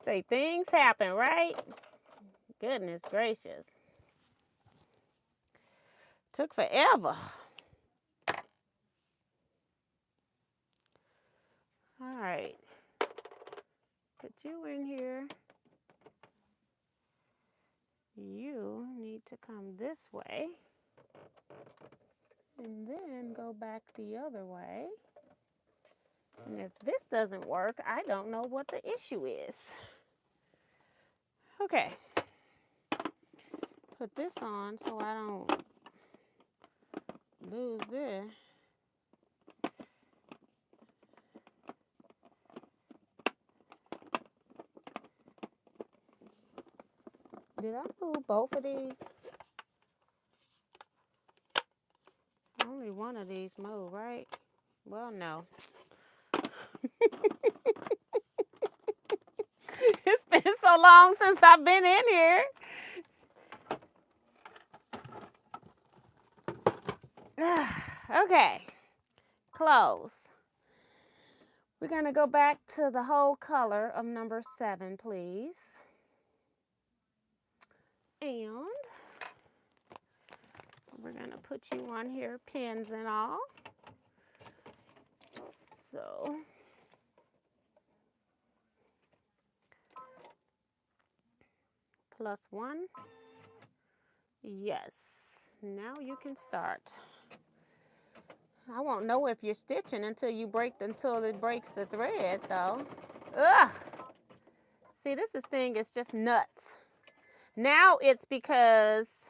Say things happen, right? Goodness gracious. Took forever. All right. Put you in here. You need to come this way. And then go back the other way. And if this doesn't work, I don't know what the issue is. Okay. Put this on so I don't lose this. Did I move both of these? Only one of these moved, right? Well, no. It's been so long since I've been in here. Okay. Close. We're going to go back to the whole color of number 7, please. And we're going to put you on here, pins and all. So, +1. Yes. Now you can start. I won't know if you're stitching until it breaks the thread, though. Ugh. See, this thing is just nuts. Now it's because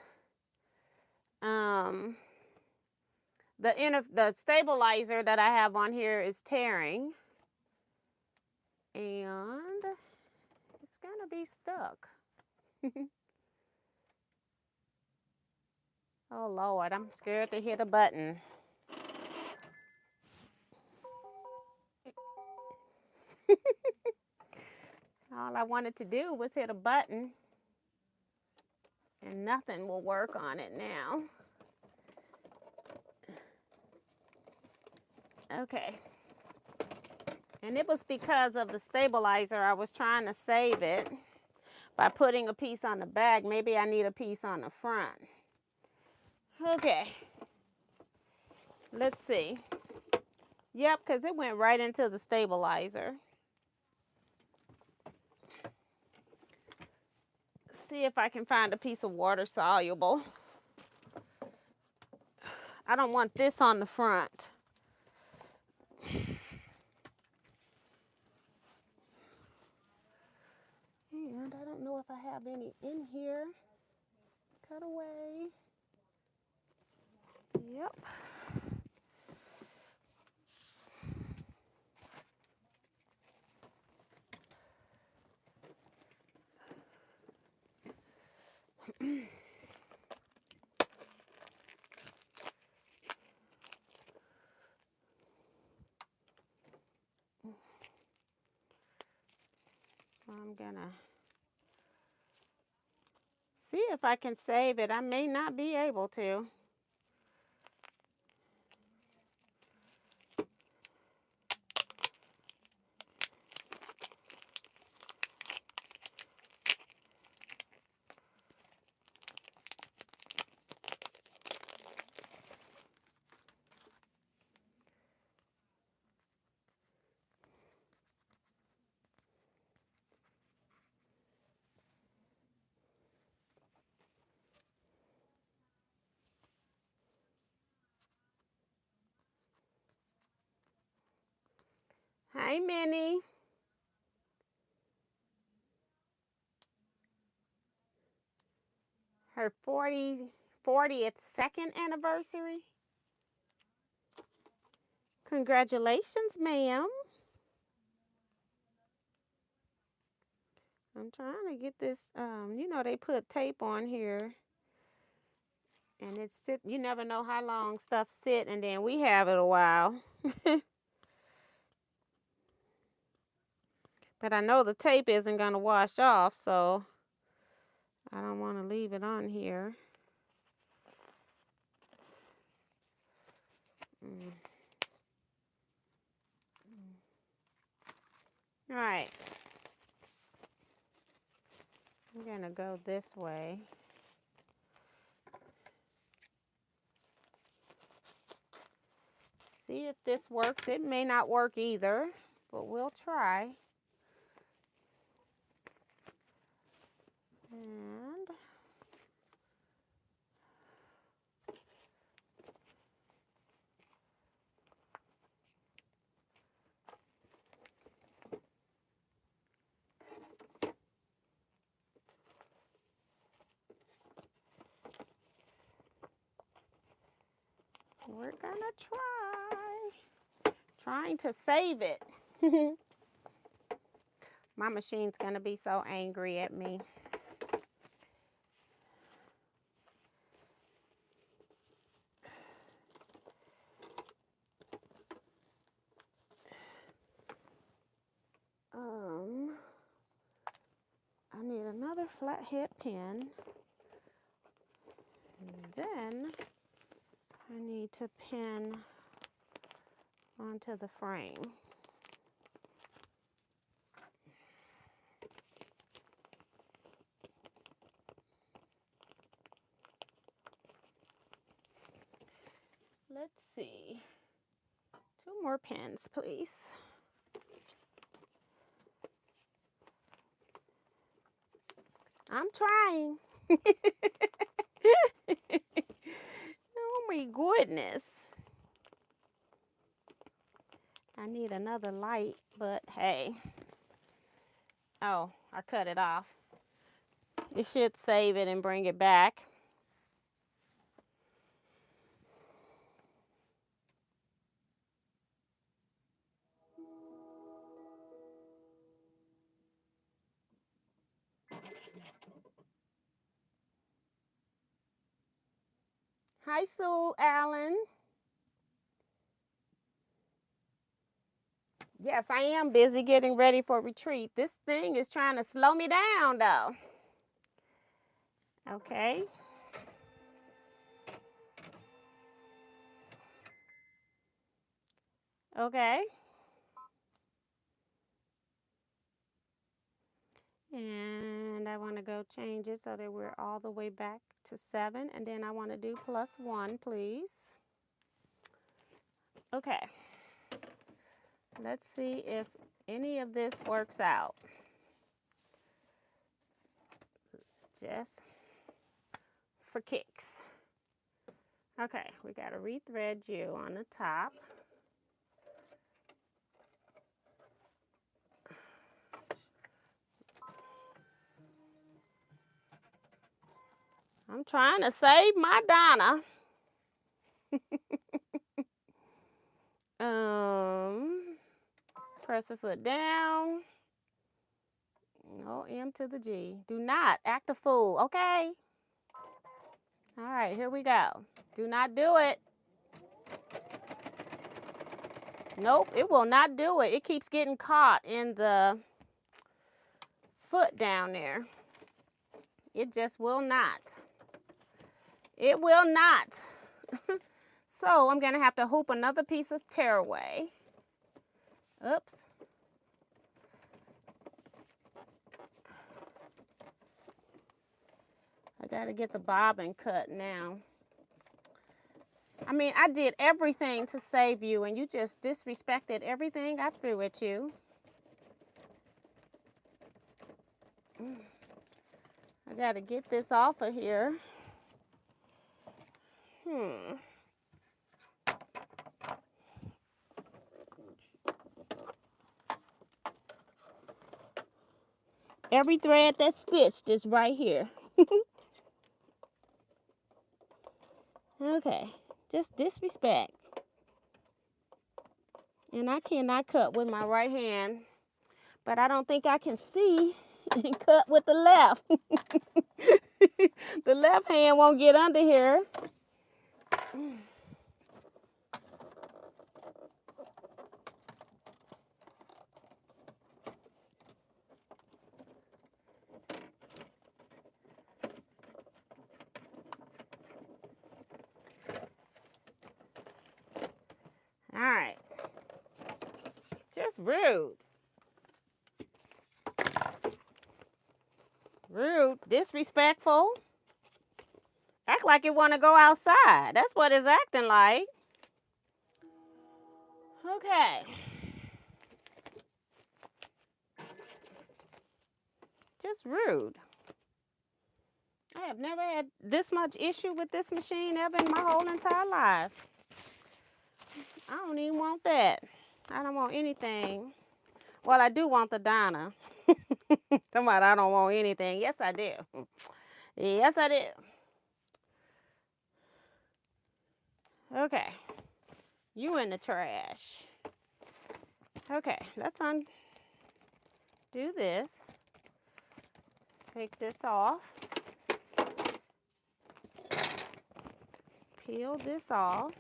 the stabilizer that I have on here is tearing, and it's gonna be stuck. Oh Lord, I'm scared to hit a button. All I wanted to do was hit a button, and nothing will work on it now. Okay. And it was because of the stabilizer. I was trying to save it by putting a piece on the back. Maybe I need a piece on the front. Okay. Let's see. Yep, because it went right into the stabilizer. See if I can find a piece of water soluble. I don't want this on the front. And I don't know if I have any in here. Cut away. Yep. So I'm gonna see if I can save it. I may not be able to. Hi, Minnie. Her 40th second anniversary. Congratulations, ma'am. I'm trying to get this, you know, they put tape on here. And you never know how long stuff sit, and then we have it a while. But I know the tape isn't going to wash off, so I don't want to leave it on here. All right. I'm going to go this way. See if this works. It may not work either, but we'll try. And we're gonna try. Trying to save it. My machine's gonna be so angry at me. I need another flathead pen. And then I need to pin onto the frame. Let's see. 2 more pins, please. I'm trying. Oh my goodness. I need another light, but hey. Oh, I cut it off. It should save it and bring it back. Hi, Sue Allen. Yes, I am busy getting ready for retreat. This thing is trying to slow me down, though. Okay. Okay. And I want to go change it so that we're all the way back to 7. And then I want to do +1, please. Okay. Let's see if any of this works out. Just for kicks. Okay, we got to rethread you on the top. I'm trying to save my Donna. Press the foot down. No M to the G. Do not act a fool, okay? All right, here we go. Do not do it. Nope, it will not do it. It keeps getting caught in the foot down there. It just will not. It will not. So I'm going to have to hoop another piece of tearaway. Oops. I got to get the bobbin cut now. I mean, I did everything to save you, and you just disrespected everything I threw at you. I got to get this off of here. Every thread that's stitched is right here. Okay, just disrespect. And I cannot cut with my right hand, but I don't think I can see and cut with the left. The left hand won't get under here. All right. Just rude. Rude. Disrespectful. Act like you want to go outside. That's what it's acting like. Okay. Just rude. I have never had this much issue with this machine ever in my whole entire life. I don't even want that. I don't want anything. Well, I do want the Donna. Come on, I don't want anything. Yes, I do. Yes, I do. Okay. You in the trash. Okay, let's undo this. Take this off. Peel this off.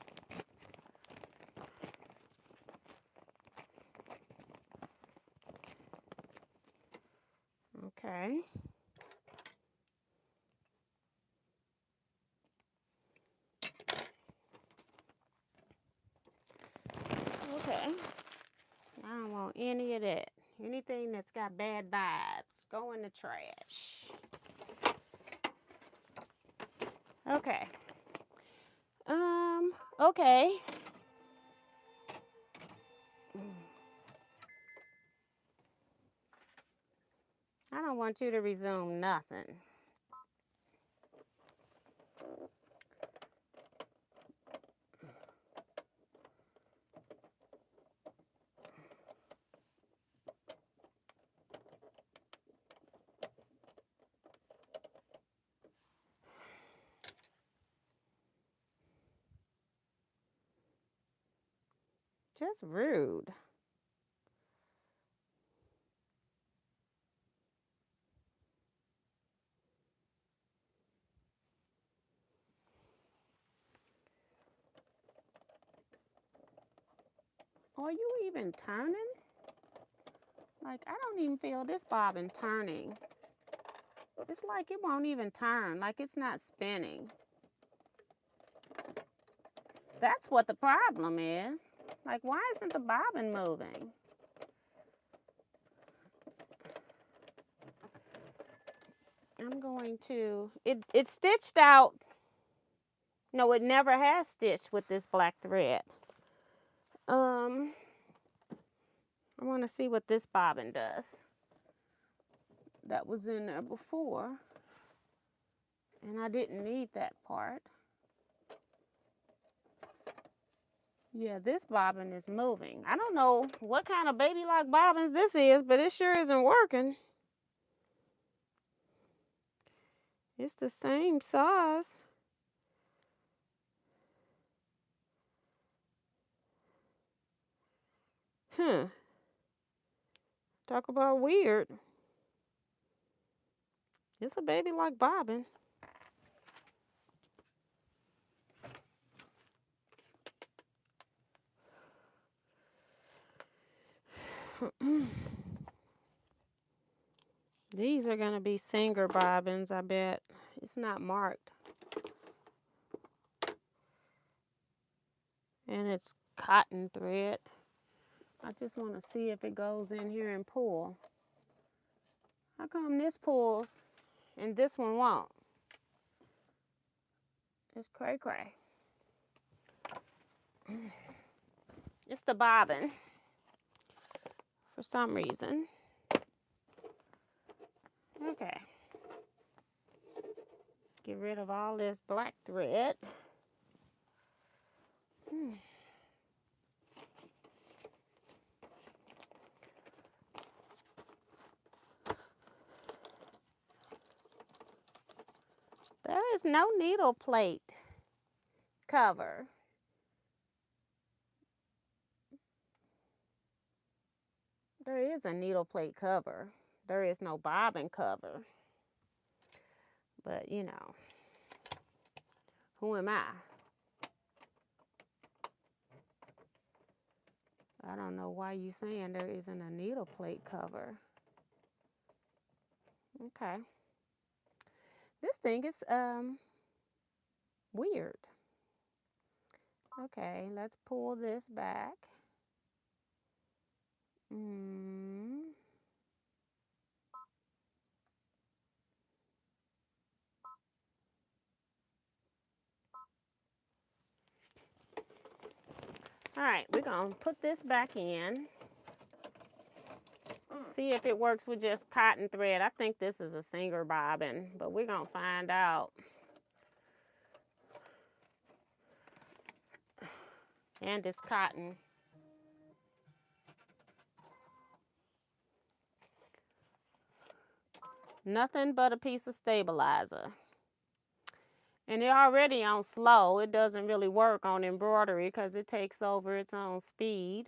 Okay. Okay. I don't want any of that. Anything that's got bad vibes, go in the trash. Okay. Okay. I don't want you to resume nothing. Just rude. Are you even turning? Like, I don't even feel this bobbin turning. It's like it won't even turn, like it's not spinning. That's what the problem is. Like, why isn't the bobbin moving? I'm going to, it stitched out. No, it never has stitched with this black thread. I want to see what this bobbin does. That was in there before, and I didn't need that part. Yeah, this bobbin is moving. I don't know what kind of baby-like bobbins this is, but it sure isn't working. It's the same size. Huh. Talk about weird. It's a baby-like bobbin. These are going to be Singer bobbins, I bet. It's not marked. And it's cotton thread. I just want to see if it goes in here and pull. How come this pulls and this one won't? It's cray-cray. It's the bobbin for some reason. Okay. Get rid of all this black thread. is no needle plate cover. There is a needle plate cover. There is no bobbin cover. But, you know, who am I? I don't know why you're saying there isn't a needle plate cover. Okay. This thing is weird. Okay, let's pull this back. All right, we're going to put this back in. See if it works with just cotton thread. I think this is a Singer bobbin, but we're going to find out. And it's cotton. Nothing but a piece of stabilizer. And they're already on slow. It doesn't really work on embroidery because it takes over its own speed.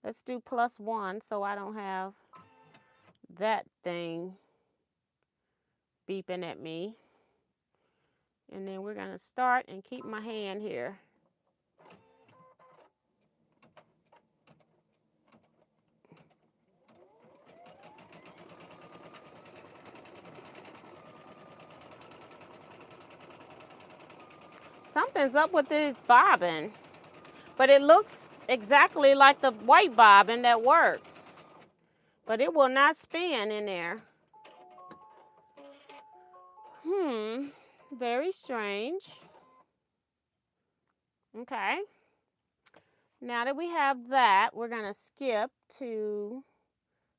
Let's do +1 so I don't have that thing beeping at me. And then we're going to start and keep my hand here. Something's up with this bobbin, but it looks exactly like the white bobbin that works, but it will not spin in there. Very strange. Okay, now that we have that, we're going to skip to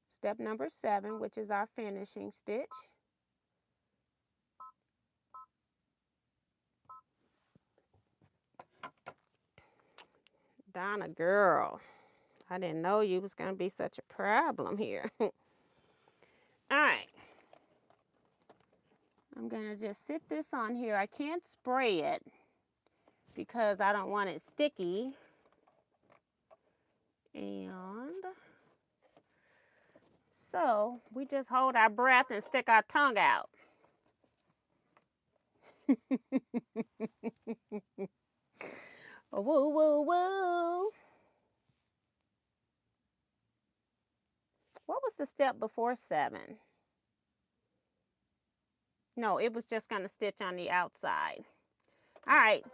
step number 7, which is our finishing stitch. Donna, girl, I didn't know you was going to be such a problem here. All right. I'm going to just sit this on here. I can't spray it because I don't want it sticky. And so we just hold our breath and stick our tongue out. Woo, woo, woo. What was the step before 7? No, it was just going to stitch on the outside. All right,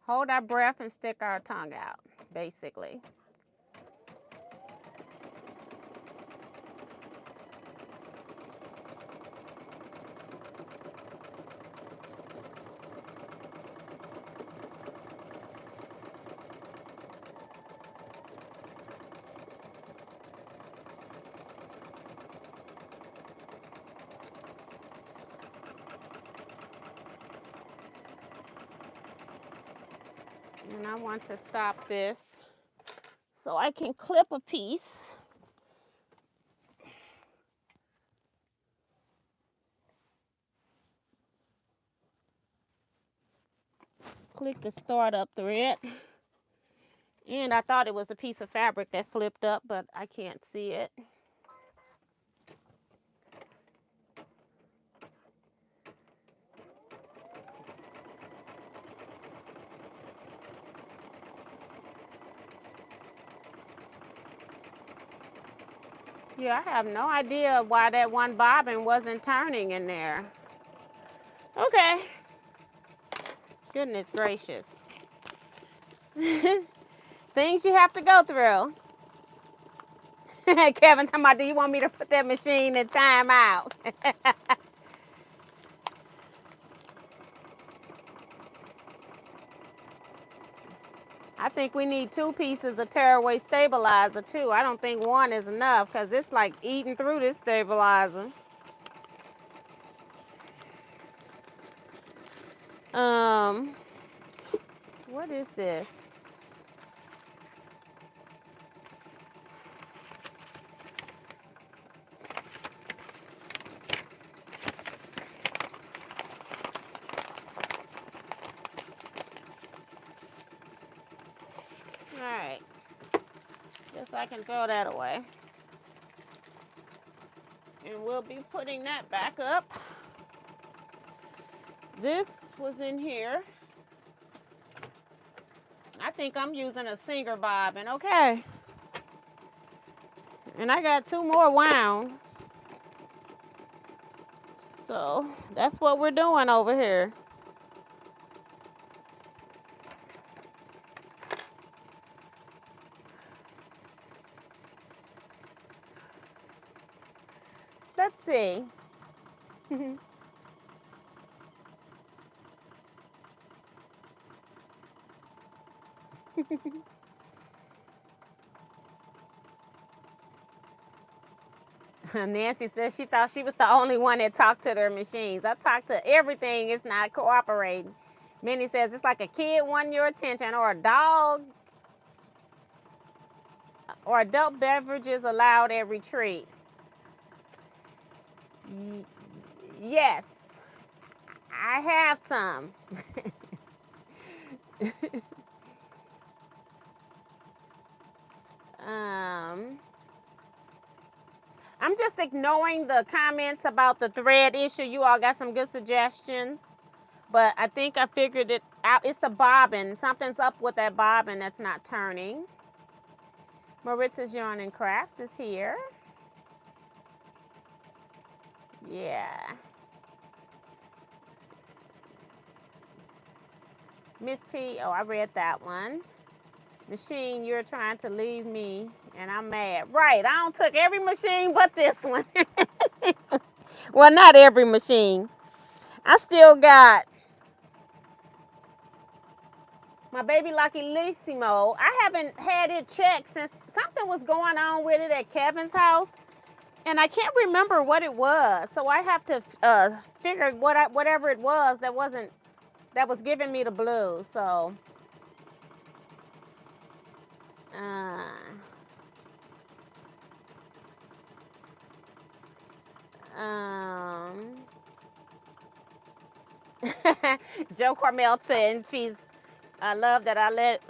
hold our breath and stick our tongue out, basically. And I want to stop this so I can clip a piece. Click the start up thread. And I thought it was a piece of fabric that flipped up, but I can't see it. Yeah, I have no idea why that one bobbin wasn't turning in there. Okay. Goodness gracious. Things you have to go through. Kevin talking about, do you want me to put that machine in timeout? I think we need 2 pieces of tearaway stabilizer too. I don't think 1 is enough because it's like eating through this stabilizer. What is this? Alright. Guess I can throw that away. And we'll be putting that back up. This was in here. I think I'm using a Singer bobbin, okay. And I got 2 more wound. So that's what we're doing over here. Let's see. Nancy says she thought she was the only one that talked to their machines. I talked to everything. It's not cooperating. Minnie says it's like a kid wanting your attention, or a dog, or adult beverages allowed at retreat. Yes, I have some. I'm just ignoring the comments about the thread issue. You all got some good suggestions, but I think I figured it out. It's the bobbin. Something's up with that bobbin that's not turning. Maritz's Yarn and Crafts is here. Yeah. Miss T, oh, I read that one. Machine, you're trying to leave me, and I'm mad. Right, I don't took every machine but this one. Well, not every machine. I still got my baby Luckylissimo. I haven't had it checked since something was going on with it at Kevin's house, and I can't remember what it was. So I have to figure whatever it was that was giving me the blues. So. Joe Carmel said I love that I let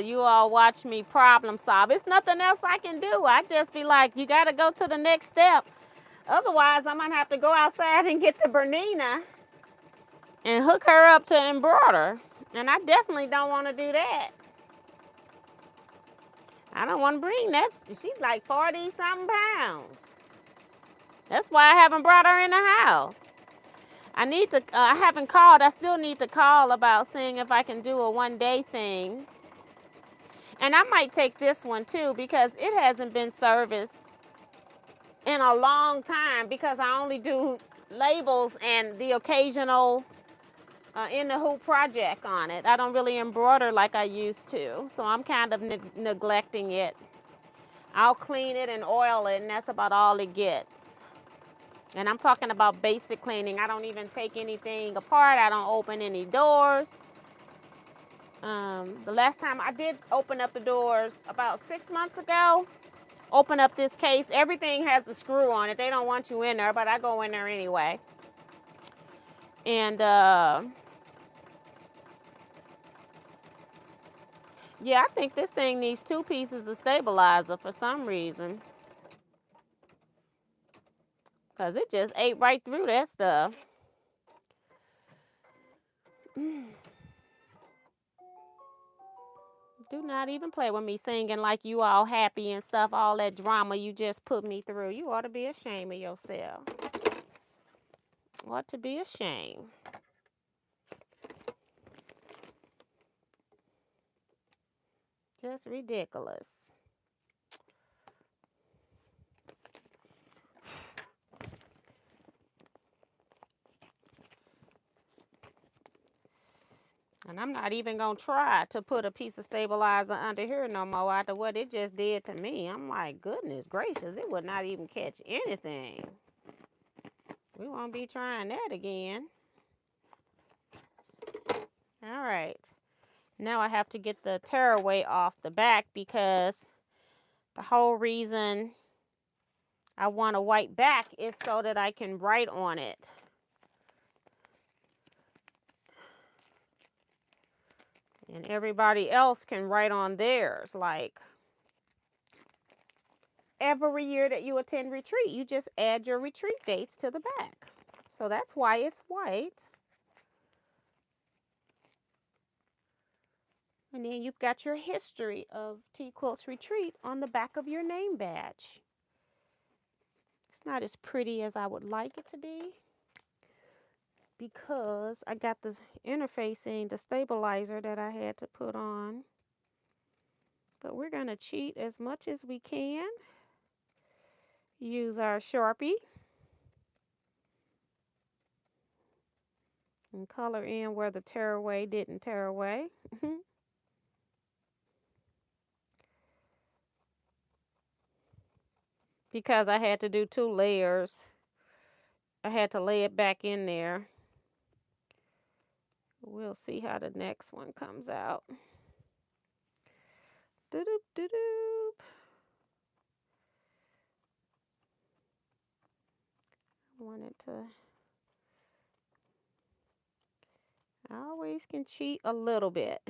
you all watch me problem solve. It's nothing else I can do. I just be like, you got to go to the next step. Otherwise, I'm going to have to go outside and get the Bernina and hook her up to embroider. And I definitely don't want to do that. I don't want to bring that. She's like 40-something pounds. That's why I haven't brought her in the house. I haven't called. I still need to call about seeing if I can do a one-day thing. And I might take this one too, because it hasn't been serviced in a long time, because I only do labels and the occasional in the hoop project on it. I don't really embroider like I used to, so I'm kind of neglecting it. I'll clean it and oil it, and that's about all it gets. And I'm talking about basic cleaning. I don't even take anything apart. I don't open any doors. The last time I did open up the doors, about 6 months ago, open up this case. Everything has a screw on it. They don't want you in there, but I go in there anyway. And yeah, I think this thing needs 2 pieces of stabilizer for some reason. Because it just ate right through that stuff. Do not even play with me singing like you all happy and stuff. All that drama you just put me through. You ought to be ashamed of yourself. Ought to be ashamed. Just ridiculous. And I'm not even going to try to put a piece of stabilizer under here no more after what it just did to me. I'm like, goodness gracious, it would not even catch anything. We won't be trying that again. All right. Now I have to get the tearaway off the back, because the whole reason I want a white back is so that I can write on it. And everybody else can write on theirs, like every year that you attend retreat, you just add your retreat dates to the back. So that's why it's white. And then you've got your history of Teaquilts Retreat on the back of your name badge. It's not as pretty as I would like it to be because I got this interfacing, the stabilizer that I had to put on. But we're going to cheat as much as we can. Use our Sharpie and color in where the tearaway didn't tear away. Because I had to do 2 layers, I had to lay it back in there. We'll see how the next one comes out. Doo-doop, doo-doop. I wanted to... I always can cheat a little bit.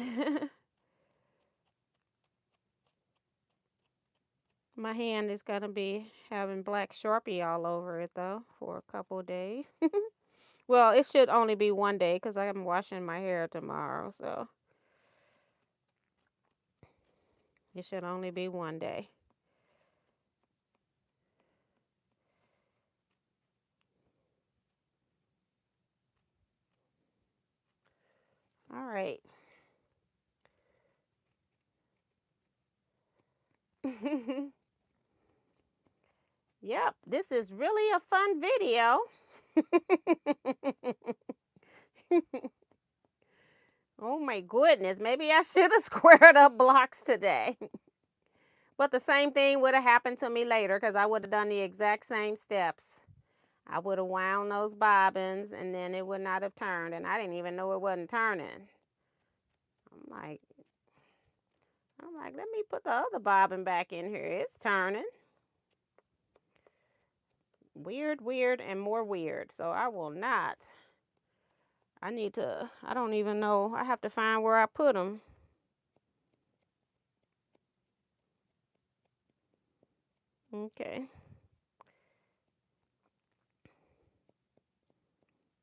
My hand is going to be having black Sharpie all over it, though, for a couple of days. Well, it should only be 1 day because I'm washing my hair tomorrow, so it should only be 1 day. All right. Yep, this is really a fun video. Oh my goodness, maybe I should have squared up blocks today. But the same thing would have happened to me later because I would have done the exact same steps. I would have wound those bobbins and then it would not have turned, and I didn't even know it wasn't turning. I'm like, let me put the other bobbin back in here. It's turning. Weird, weird, and more weird. So I will not. I don't even know. I have to find where I put them. Okay.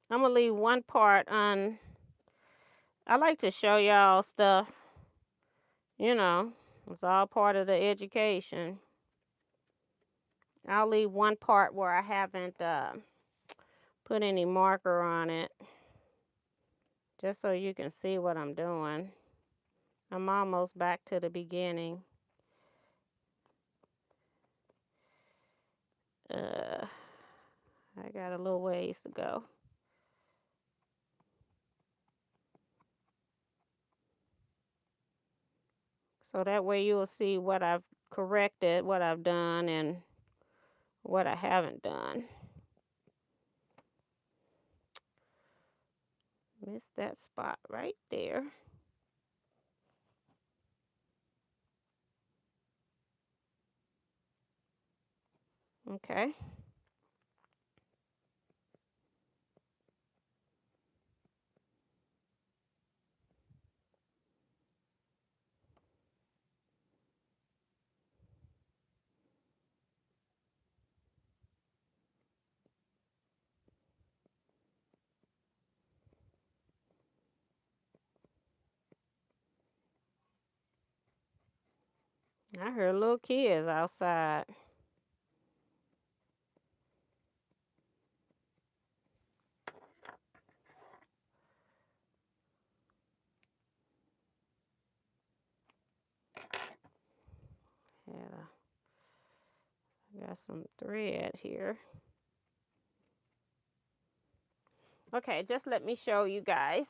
I'm going to leave one part on. I like to show y'all stuff. You know, it's all part of the education. I'll leave one part where I haven't put any marker on it, just so you can see what I'm doing. I'm almost back to the beginning. I got a little ways to go. So that way you'll see what I've corrected, what I've done, and what I haven't done. Missed that spot right there. Okay. I heard little kids outside. I got some thread here. Okay, just let me show you guys.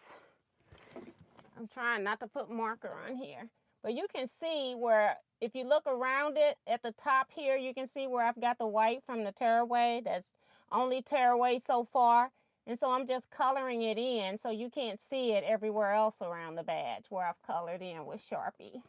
I'm trying not to put marker on here. But you can see where, if you look around it, at the top here, you can see where I've got the white from the tearaway. That's only tearaway so far. And so I'm just coloring it in so you can't see it everywhere else around the badge where I've colored in with Sharpie.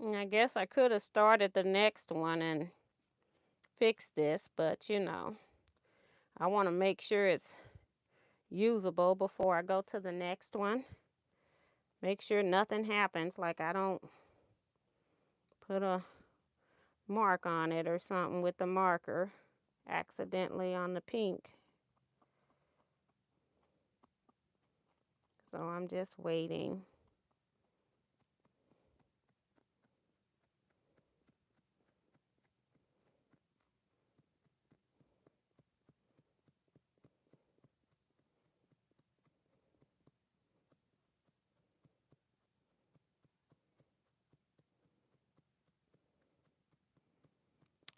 I guess I could have started the next one and fixed this, but you know, I want to make sure it's usable before I go to the next one. Make sure nothing happens, like I don't put a mark on it or something with the marker accidentally on the pink. So I'm just waiting.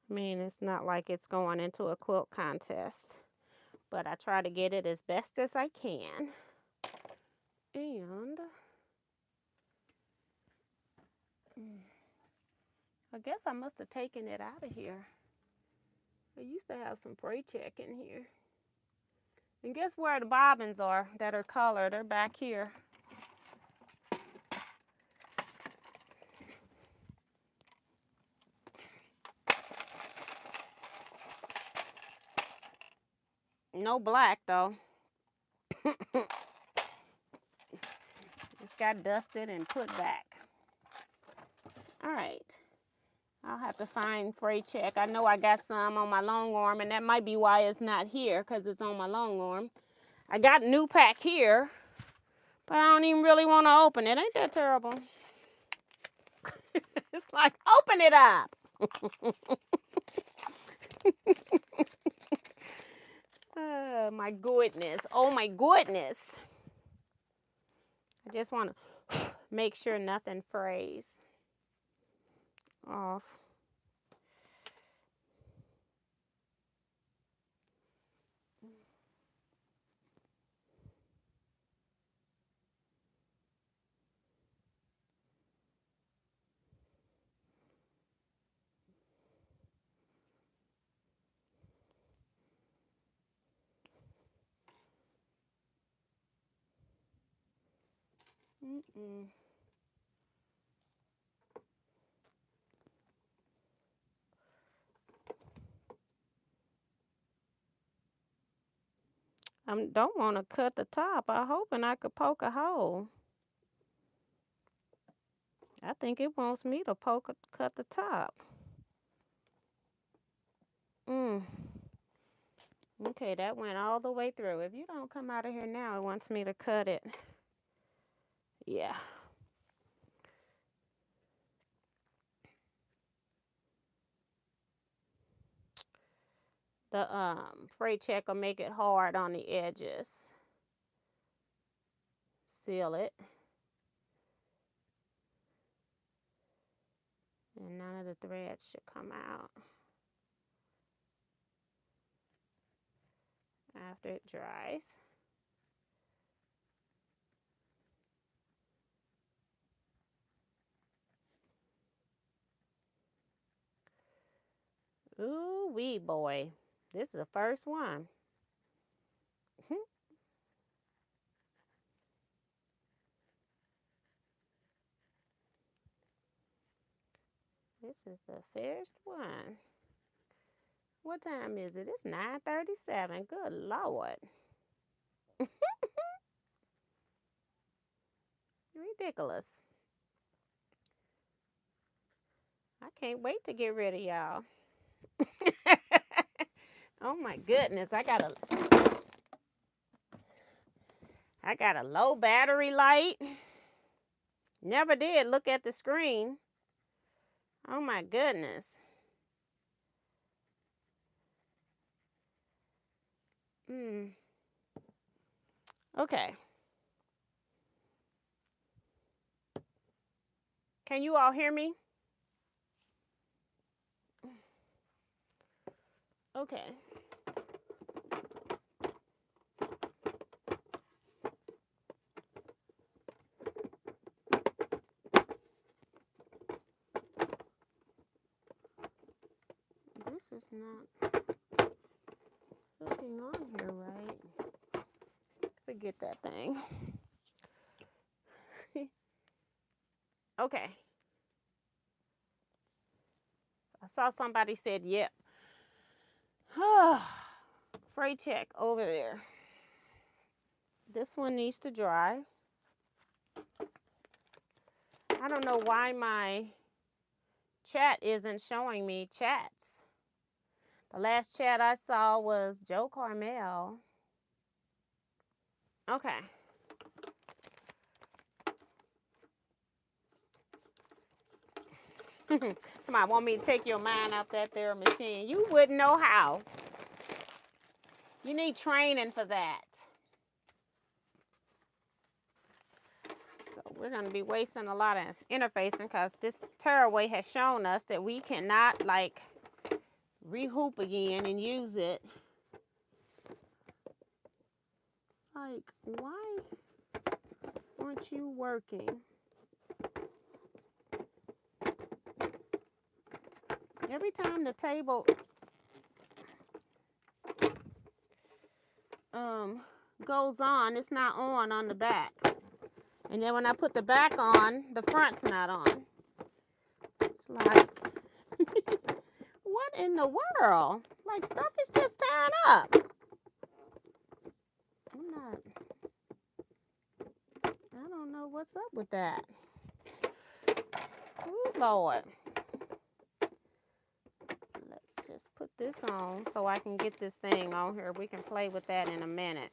I mean, it's not like it's going into a quilt contest, but I try to get it as best as I can. And I guess I must have taken it out of here. I used to have some fray check in here. And guess where the bobbins are that are colored? They're back here. No black though. It's got dusted and put back. All right. I'll have to find fray check. I know I got some on my long arm, and that might be why it's not here, because it's on my long arm. I got a new pack here, but I don't even really want to open it. Ain't that terrible? It's like, open it up. Oh, my goodness. Oh, my goodness. I just want to make sure nothing frays off. I don't want to cut the top. I'm hoping I could poke a hole. I think it wants me to cut the top. Okay, that went all the way through. If you don't come out of here now, it wants me to cut it. Yeah. The fray check will make it hard on the edges. Seal it. And none of the threads should come out after it dries. Ooh wee boy. This is the first one. This is the first one. What time is it? It's 9:37. Good Lord. Ridiculous. I can't wait to get rid of y'all. Oh my goodness. I got a low battery light. Never did look at the screen. Oh my goodness. Okay. Can you all hear me? Okay. This is not hooking on here right. Forget that thing. Okay. saw somebody said, yep. Freight check over there. This one needs to dry. I don't know why my chat isn't showing me chats. The last chat I saw was Joe Carmel. Okay. Somebody want me to take your mind out that there machine. You wouldn't know how. You need training for that. So we're going to be wasting a lot of interfacing because this tearaway has shown us that we cannot like rehoop again and use it. Like, why aren't you working? Every time the table goes on, it's not on the back. And then when I put the back on, the front's not on. It's like, what in the world? Like, stuff is just tying up. I don't know what's up with that. Oh, Lord. Let's just put this on so I can get this thing on here. We can play with that in a minute.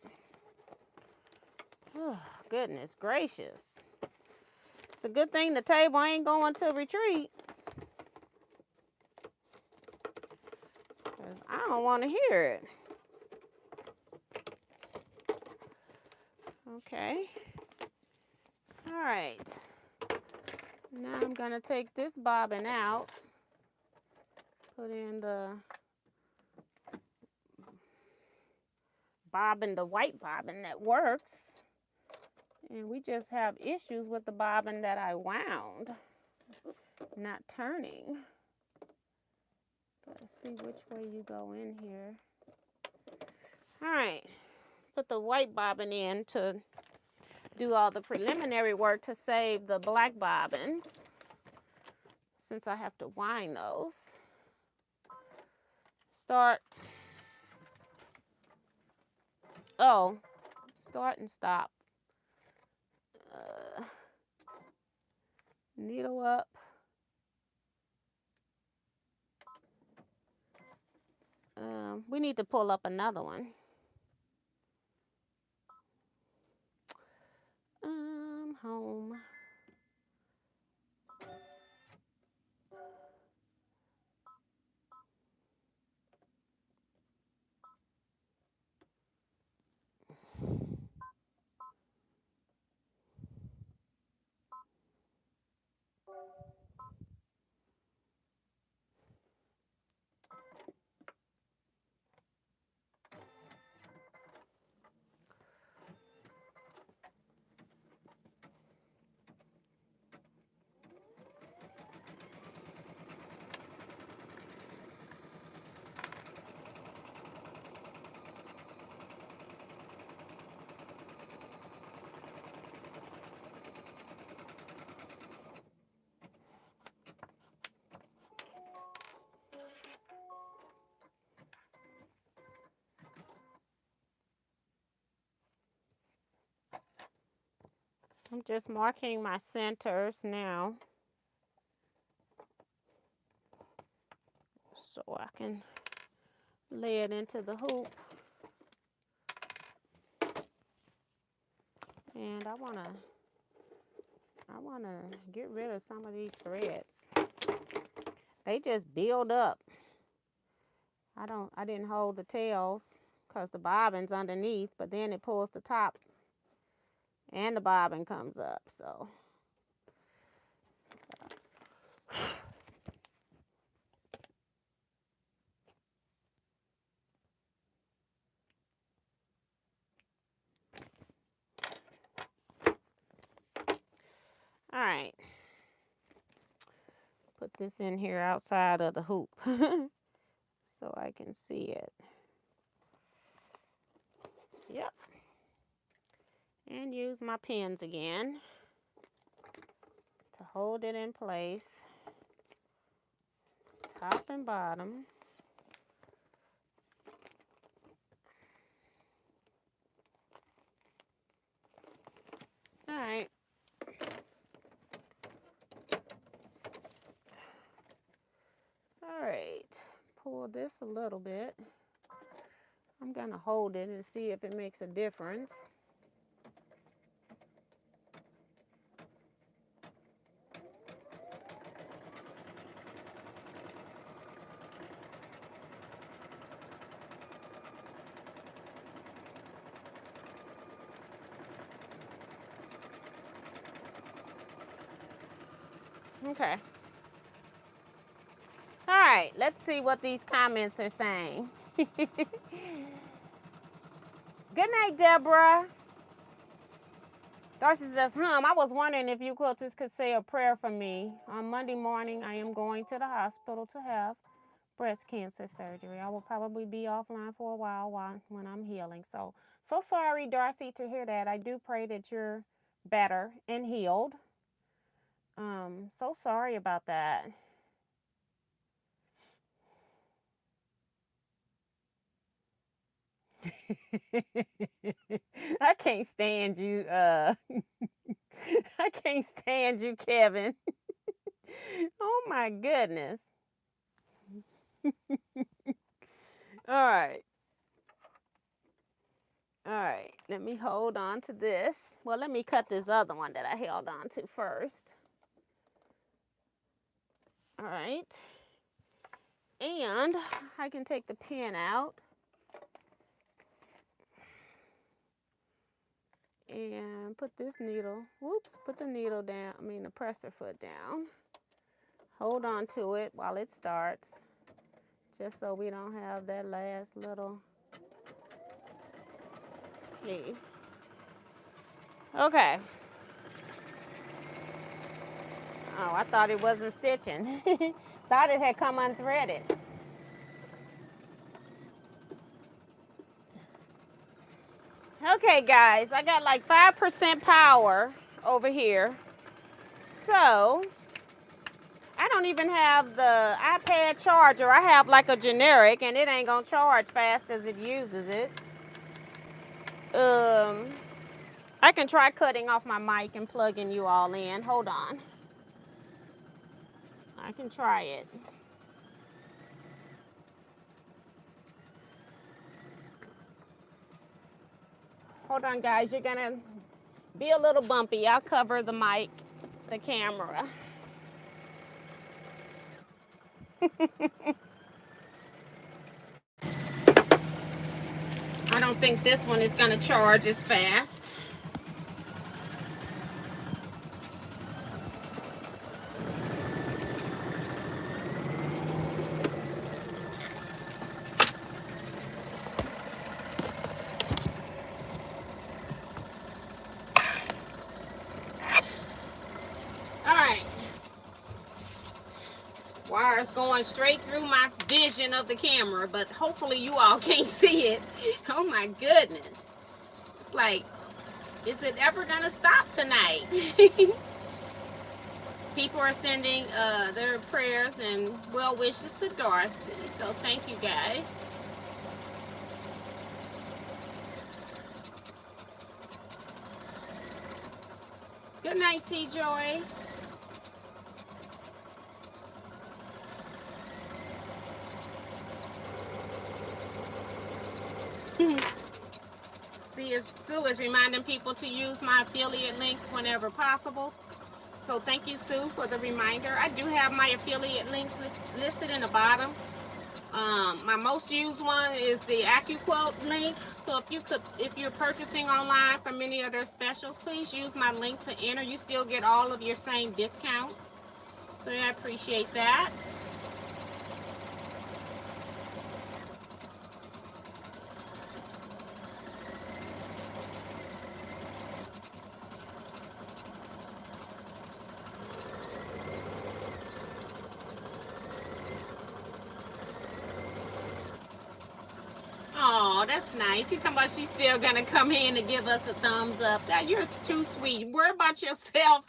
Oh, goodness gracious. It's a good thing the table ain't going to retreat. Because I don't want to hear it. Okay. All right. Now I'm going to take this bobbin out. Put in the bobbin, the white bobbin that works. And we just have issues with the bobbin that I wound. Not turning. Gotta see which way you go in here. All right. Put the white bobbin in to do all the preliminary work to save the black bobbins, since I have to wind those. Start and stop. Needle up. We need to pull up another one. Home. I'm just marking my centers now so I can lay it into the hoop. And I wanna get rid of some of these threads. They just build up. I didn't hold the tails because the bobbin's underneath, but then it pulls the top and the bobbin comes up, so. All right. Put this in here outside of the hoop so I can see it. Yep. And use my pins again to hold it in place. top and bottom. All right. All right. Pull this a little bit. I'm going to hold it and see if it makes a difference. Okay. All right, let's see what these comments are saying. Good night, Deborah. Darcy says, I was wondering if you quilters could say a prayer for me. On Monday morning, I am going to the hospital to have breast cancer surgery. I will probably be offline for a while when I'm healing. So sorry, Darcy, to hear that. I do pray that you're better and healed. So sorry about that. I can't stand you. I can't stand you, Kevin. Oh my goodness. All right. All right. Let me hold on to this. Well, let me cut this other one that I held on to first. All right. And I can take the pin out. And put this needle, put the needle down, the presser foot down. Hold on to it while it starts, just so we don't have that last little leaf. Okay. Oh, I thought it wasn't stitching. Thought it had come unthreaded. Okay, guys, I got like 5% power over here. So, I don't even have the iPad charger. I have like a generic, and it ain't gonna charge fast as it uses it. I can try cutting off my mic and plugging you all in. Hold on. I can try it. Hold on, guys. You're gonna be a little bumpy. I'll cover the mic, the camera. I don't think this one is gonna charge as fast. Wires going straight through my vision of the camera, but hopefully you all can't see it. Oh my goodness. It's like, is it ever gonna stop tonight? People are sending their prayers and well wishes to Darcy, so thank you guys. Good night, C Joy. Sue is reminding people to use my affiliate links whenever possible. So thank you, Sue, for the reminder. I do have my affiliate links listed in the bottom. My most used one is the Teaquilts link. So if you're purchasing online from any of their specials, please use my link to enter. You still get all of your same discounts. So I appreciate that. Oh, that's nice. She's talking about she's still gonna come in and give us a thumbs up. You're too sweet. Worry about yourself.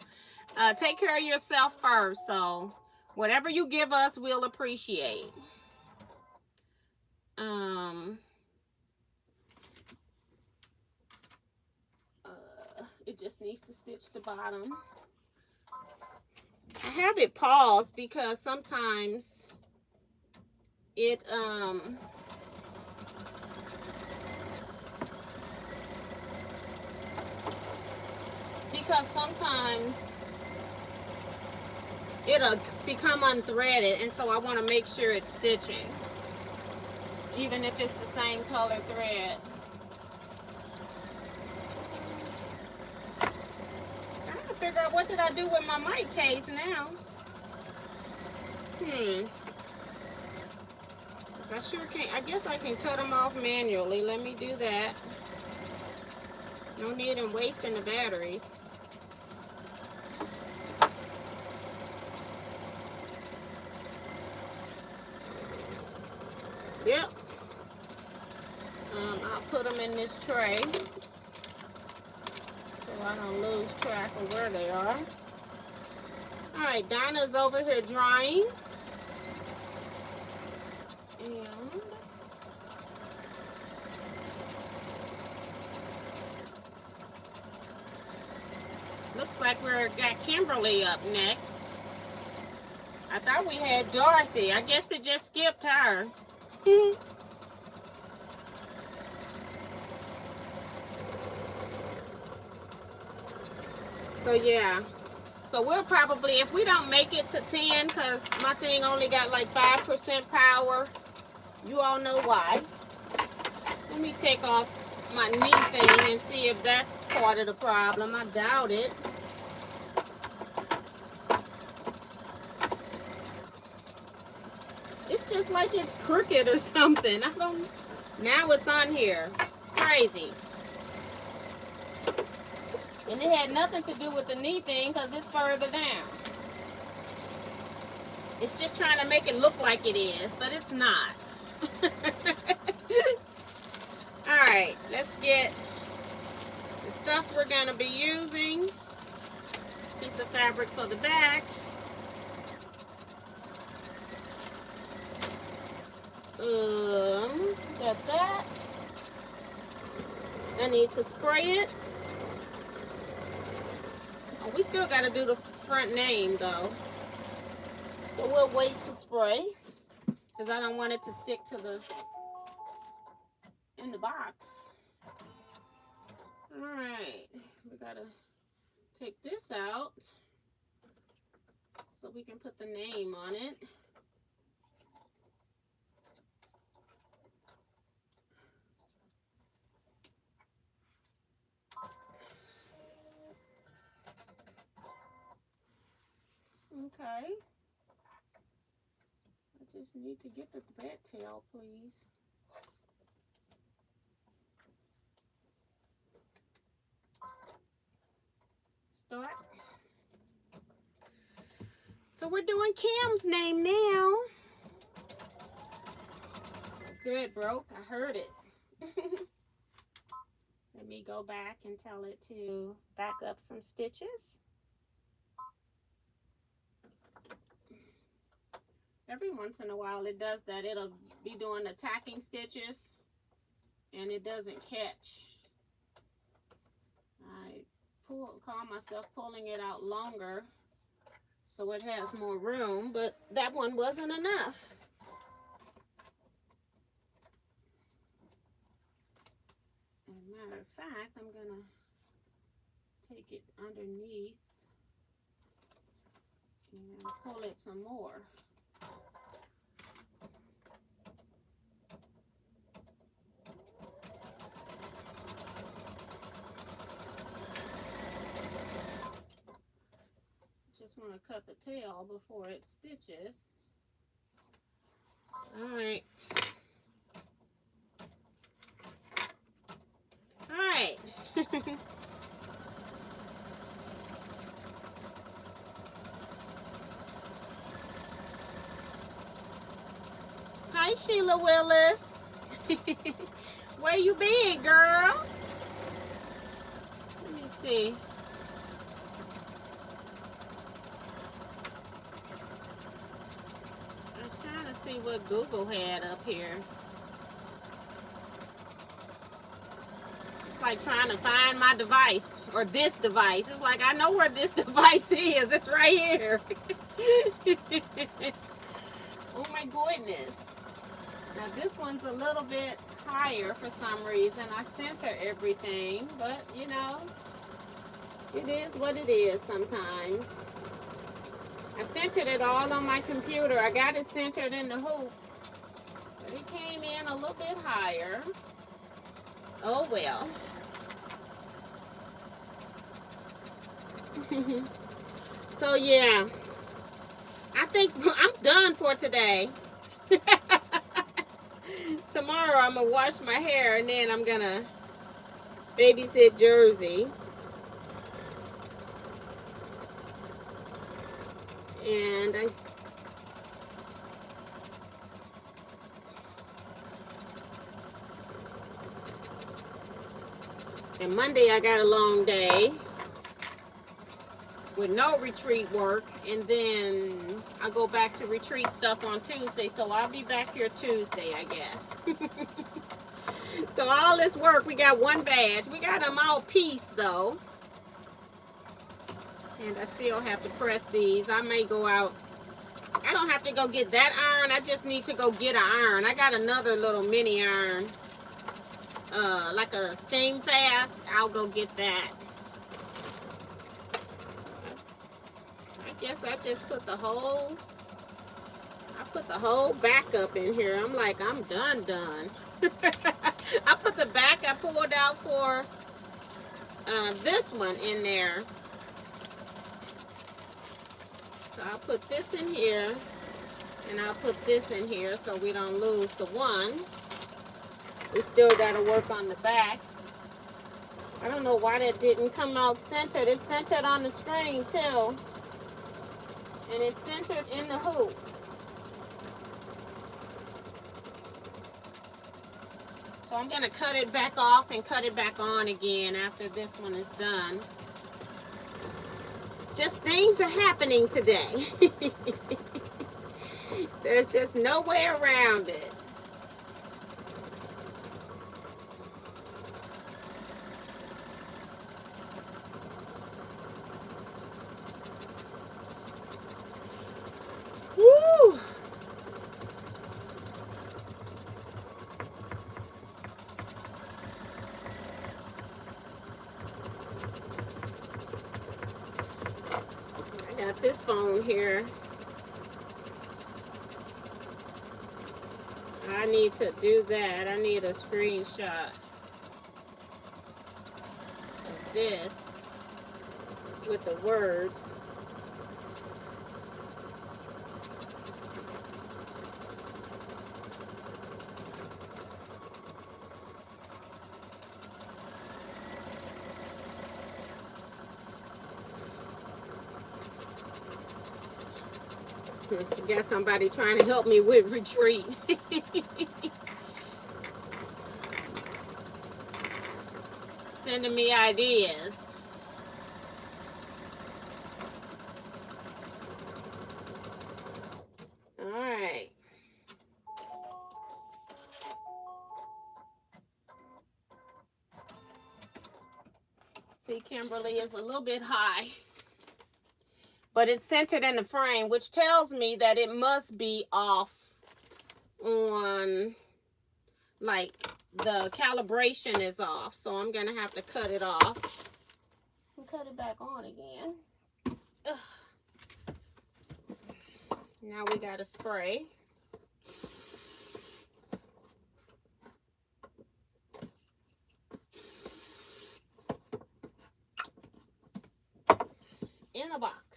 Take care of yourself first. So Whatever you give us, we'll appreciate. It just needs to stitch the bottom. I have it paused because sometimes it it'll become unthreaded, and so I want to make sure it's stitching, even if it's the same color thread. Trying to figure out what did I do with my mic case now. I sure can't. I guess I can cut them off manually. Let me do that. No need in wasting the batteries. Yep. I'll put them in this tray so I don't lose track of where they are. All right, Dinah's over here drying. And looks like we're got Kimberly up next. I thought we had Dorothy. I guess it just skipped her. So yeah. So we'll probably, if we don't make it to 10, because my thing only got like 5% power, you all know why. Let me take off my knee thing and see if that's part of the problem. I doubt it. It's just like it's crooked or something. I don't. Now it's on here. Crazy. And it had nothing to do with the knee thing because it's further down. It's just trying to make it look like it is, but it's not. Alright, let's get the stuff we're going to be using. Piece of fabric for the back. Got that. I need to spray it. Oh, we still got to do the front name though. So we'll wait to spray because I don't want it to stick to the in the box. All right, we got to take this out so we can put the name on it. Okay. I just need to get the thread tail, please. Start. So we're doing Cam's name now. Thread broke. I heard it. Let me go back and tell it to back up some stitches. Every once in a while it does that. It'll be doing the tacking stitches and it doesn't catch. I call myself pulling it out longer so it has more room, but that one wasn't enough. As a matter of fact, I'm gonna take it underneath and pull it some more. Just want to cut the tail before it stitches. All right. All right. Hi, Sheila Willis. Where you been, girl? Let me see. see what Google had up here. It's like trying to find my device, or this device. It's like, I know where this device is. It's right here. Oh my goodness. Now this one's a little bit higher for some reason. I center everything, but you know, it is what it is sometimes. I centered it all on my computer. I got it centered in the hoop, but it came in a little bit higher. Oh well. So yeah, I think I'm done for today. Tomorrow I'm gonna wash my hair and then I'm gonna babysit Jersey. And Monday I got a long day with no retreat work, and then I go back to retreat stuff on Tuesday, so I'll be back here Tuesday, I guess. So all this work, we got one badge. We got them all pieced though, and I still have to press these. I may go out. I don't have to go get that iron. I just need to go get an iron. I got another little mini iron, like a steam fast. I'll go get that. I guess I just put the whole, back up in here. I'm like, I'm done. I put the back I pulled out for this one in there. So I'll put this in here, and I'll put this in here so we don't lose the one. We still got to work on the back. I don't know why that didn't come out centered. It's centered on the screen too. And it's centered in the hoop. So I'm going to cut it back off and cut it back on again after this one is done. Just things are happening today. There's just no way around it. Woo! I got this phone here. I need to do that. I need a screenshot of this with the words. Got somebody trying to help me with retreat. Sending me ideas. All right. See, Kimberly is a little bit high, but it's centered in the frame, which tells me that it must be off on, like, the calibration is off. So I'm going to have to cut it off and cut it back on again. Ugh. Now we got to spray. In a box.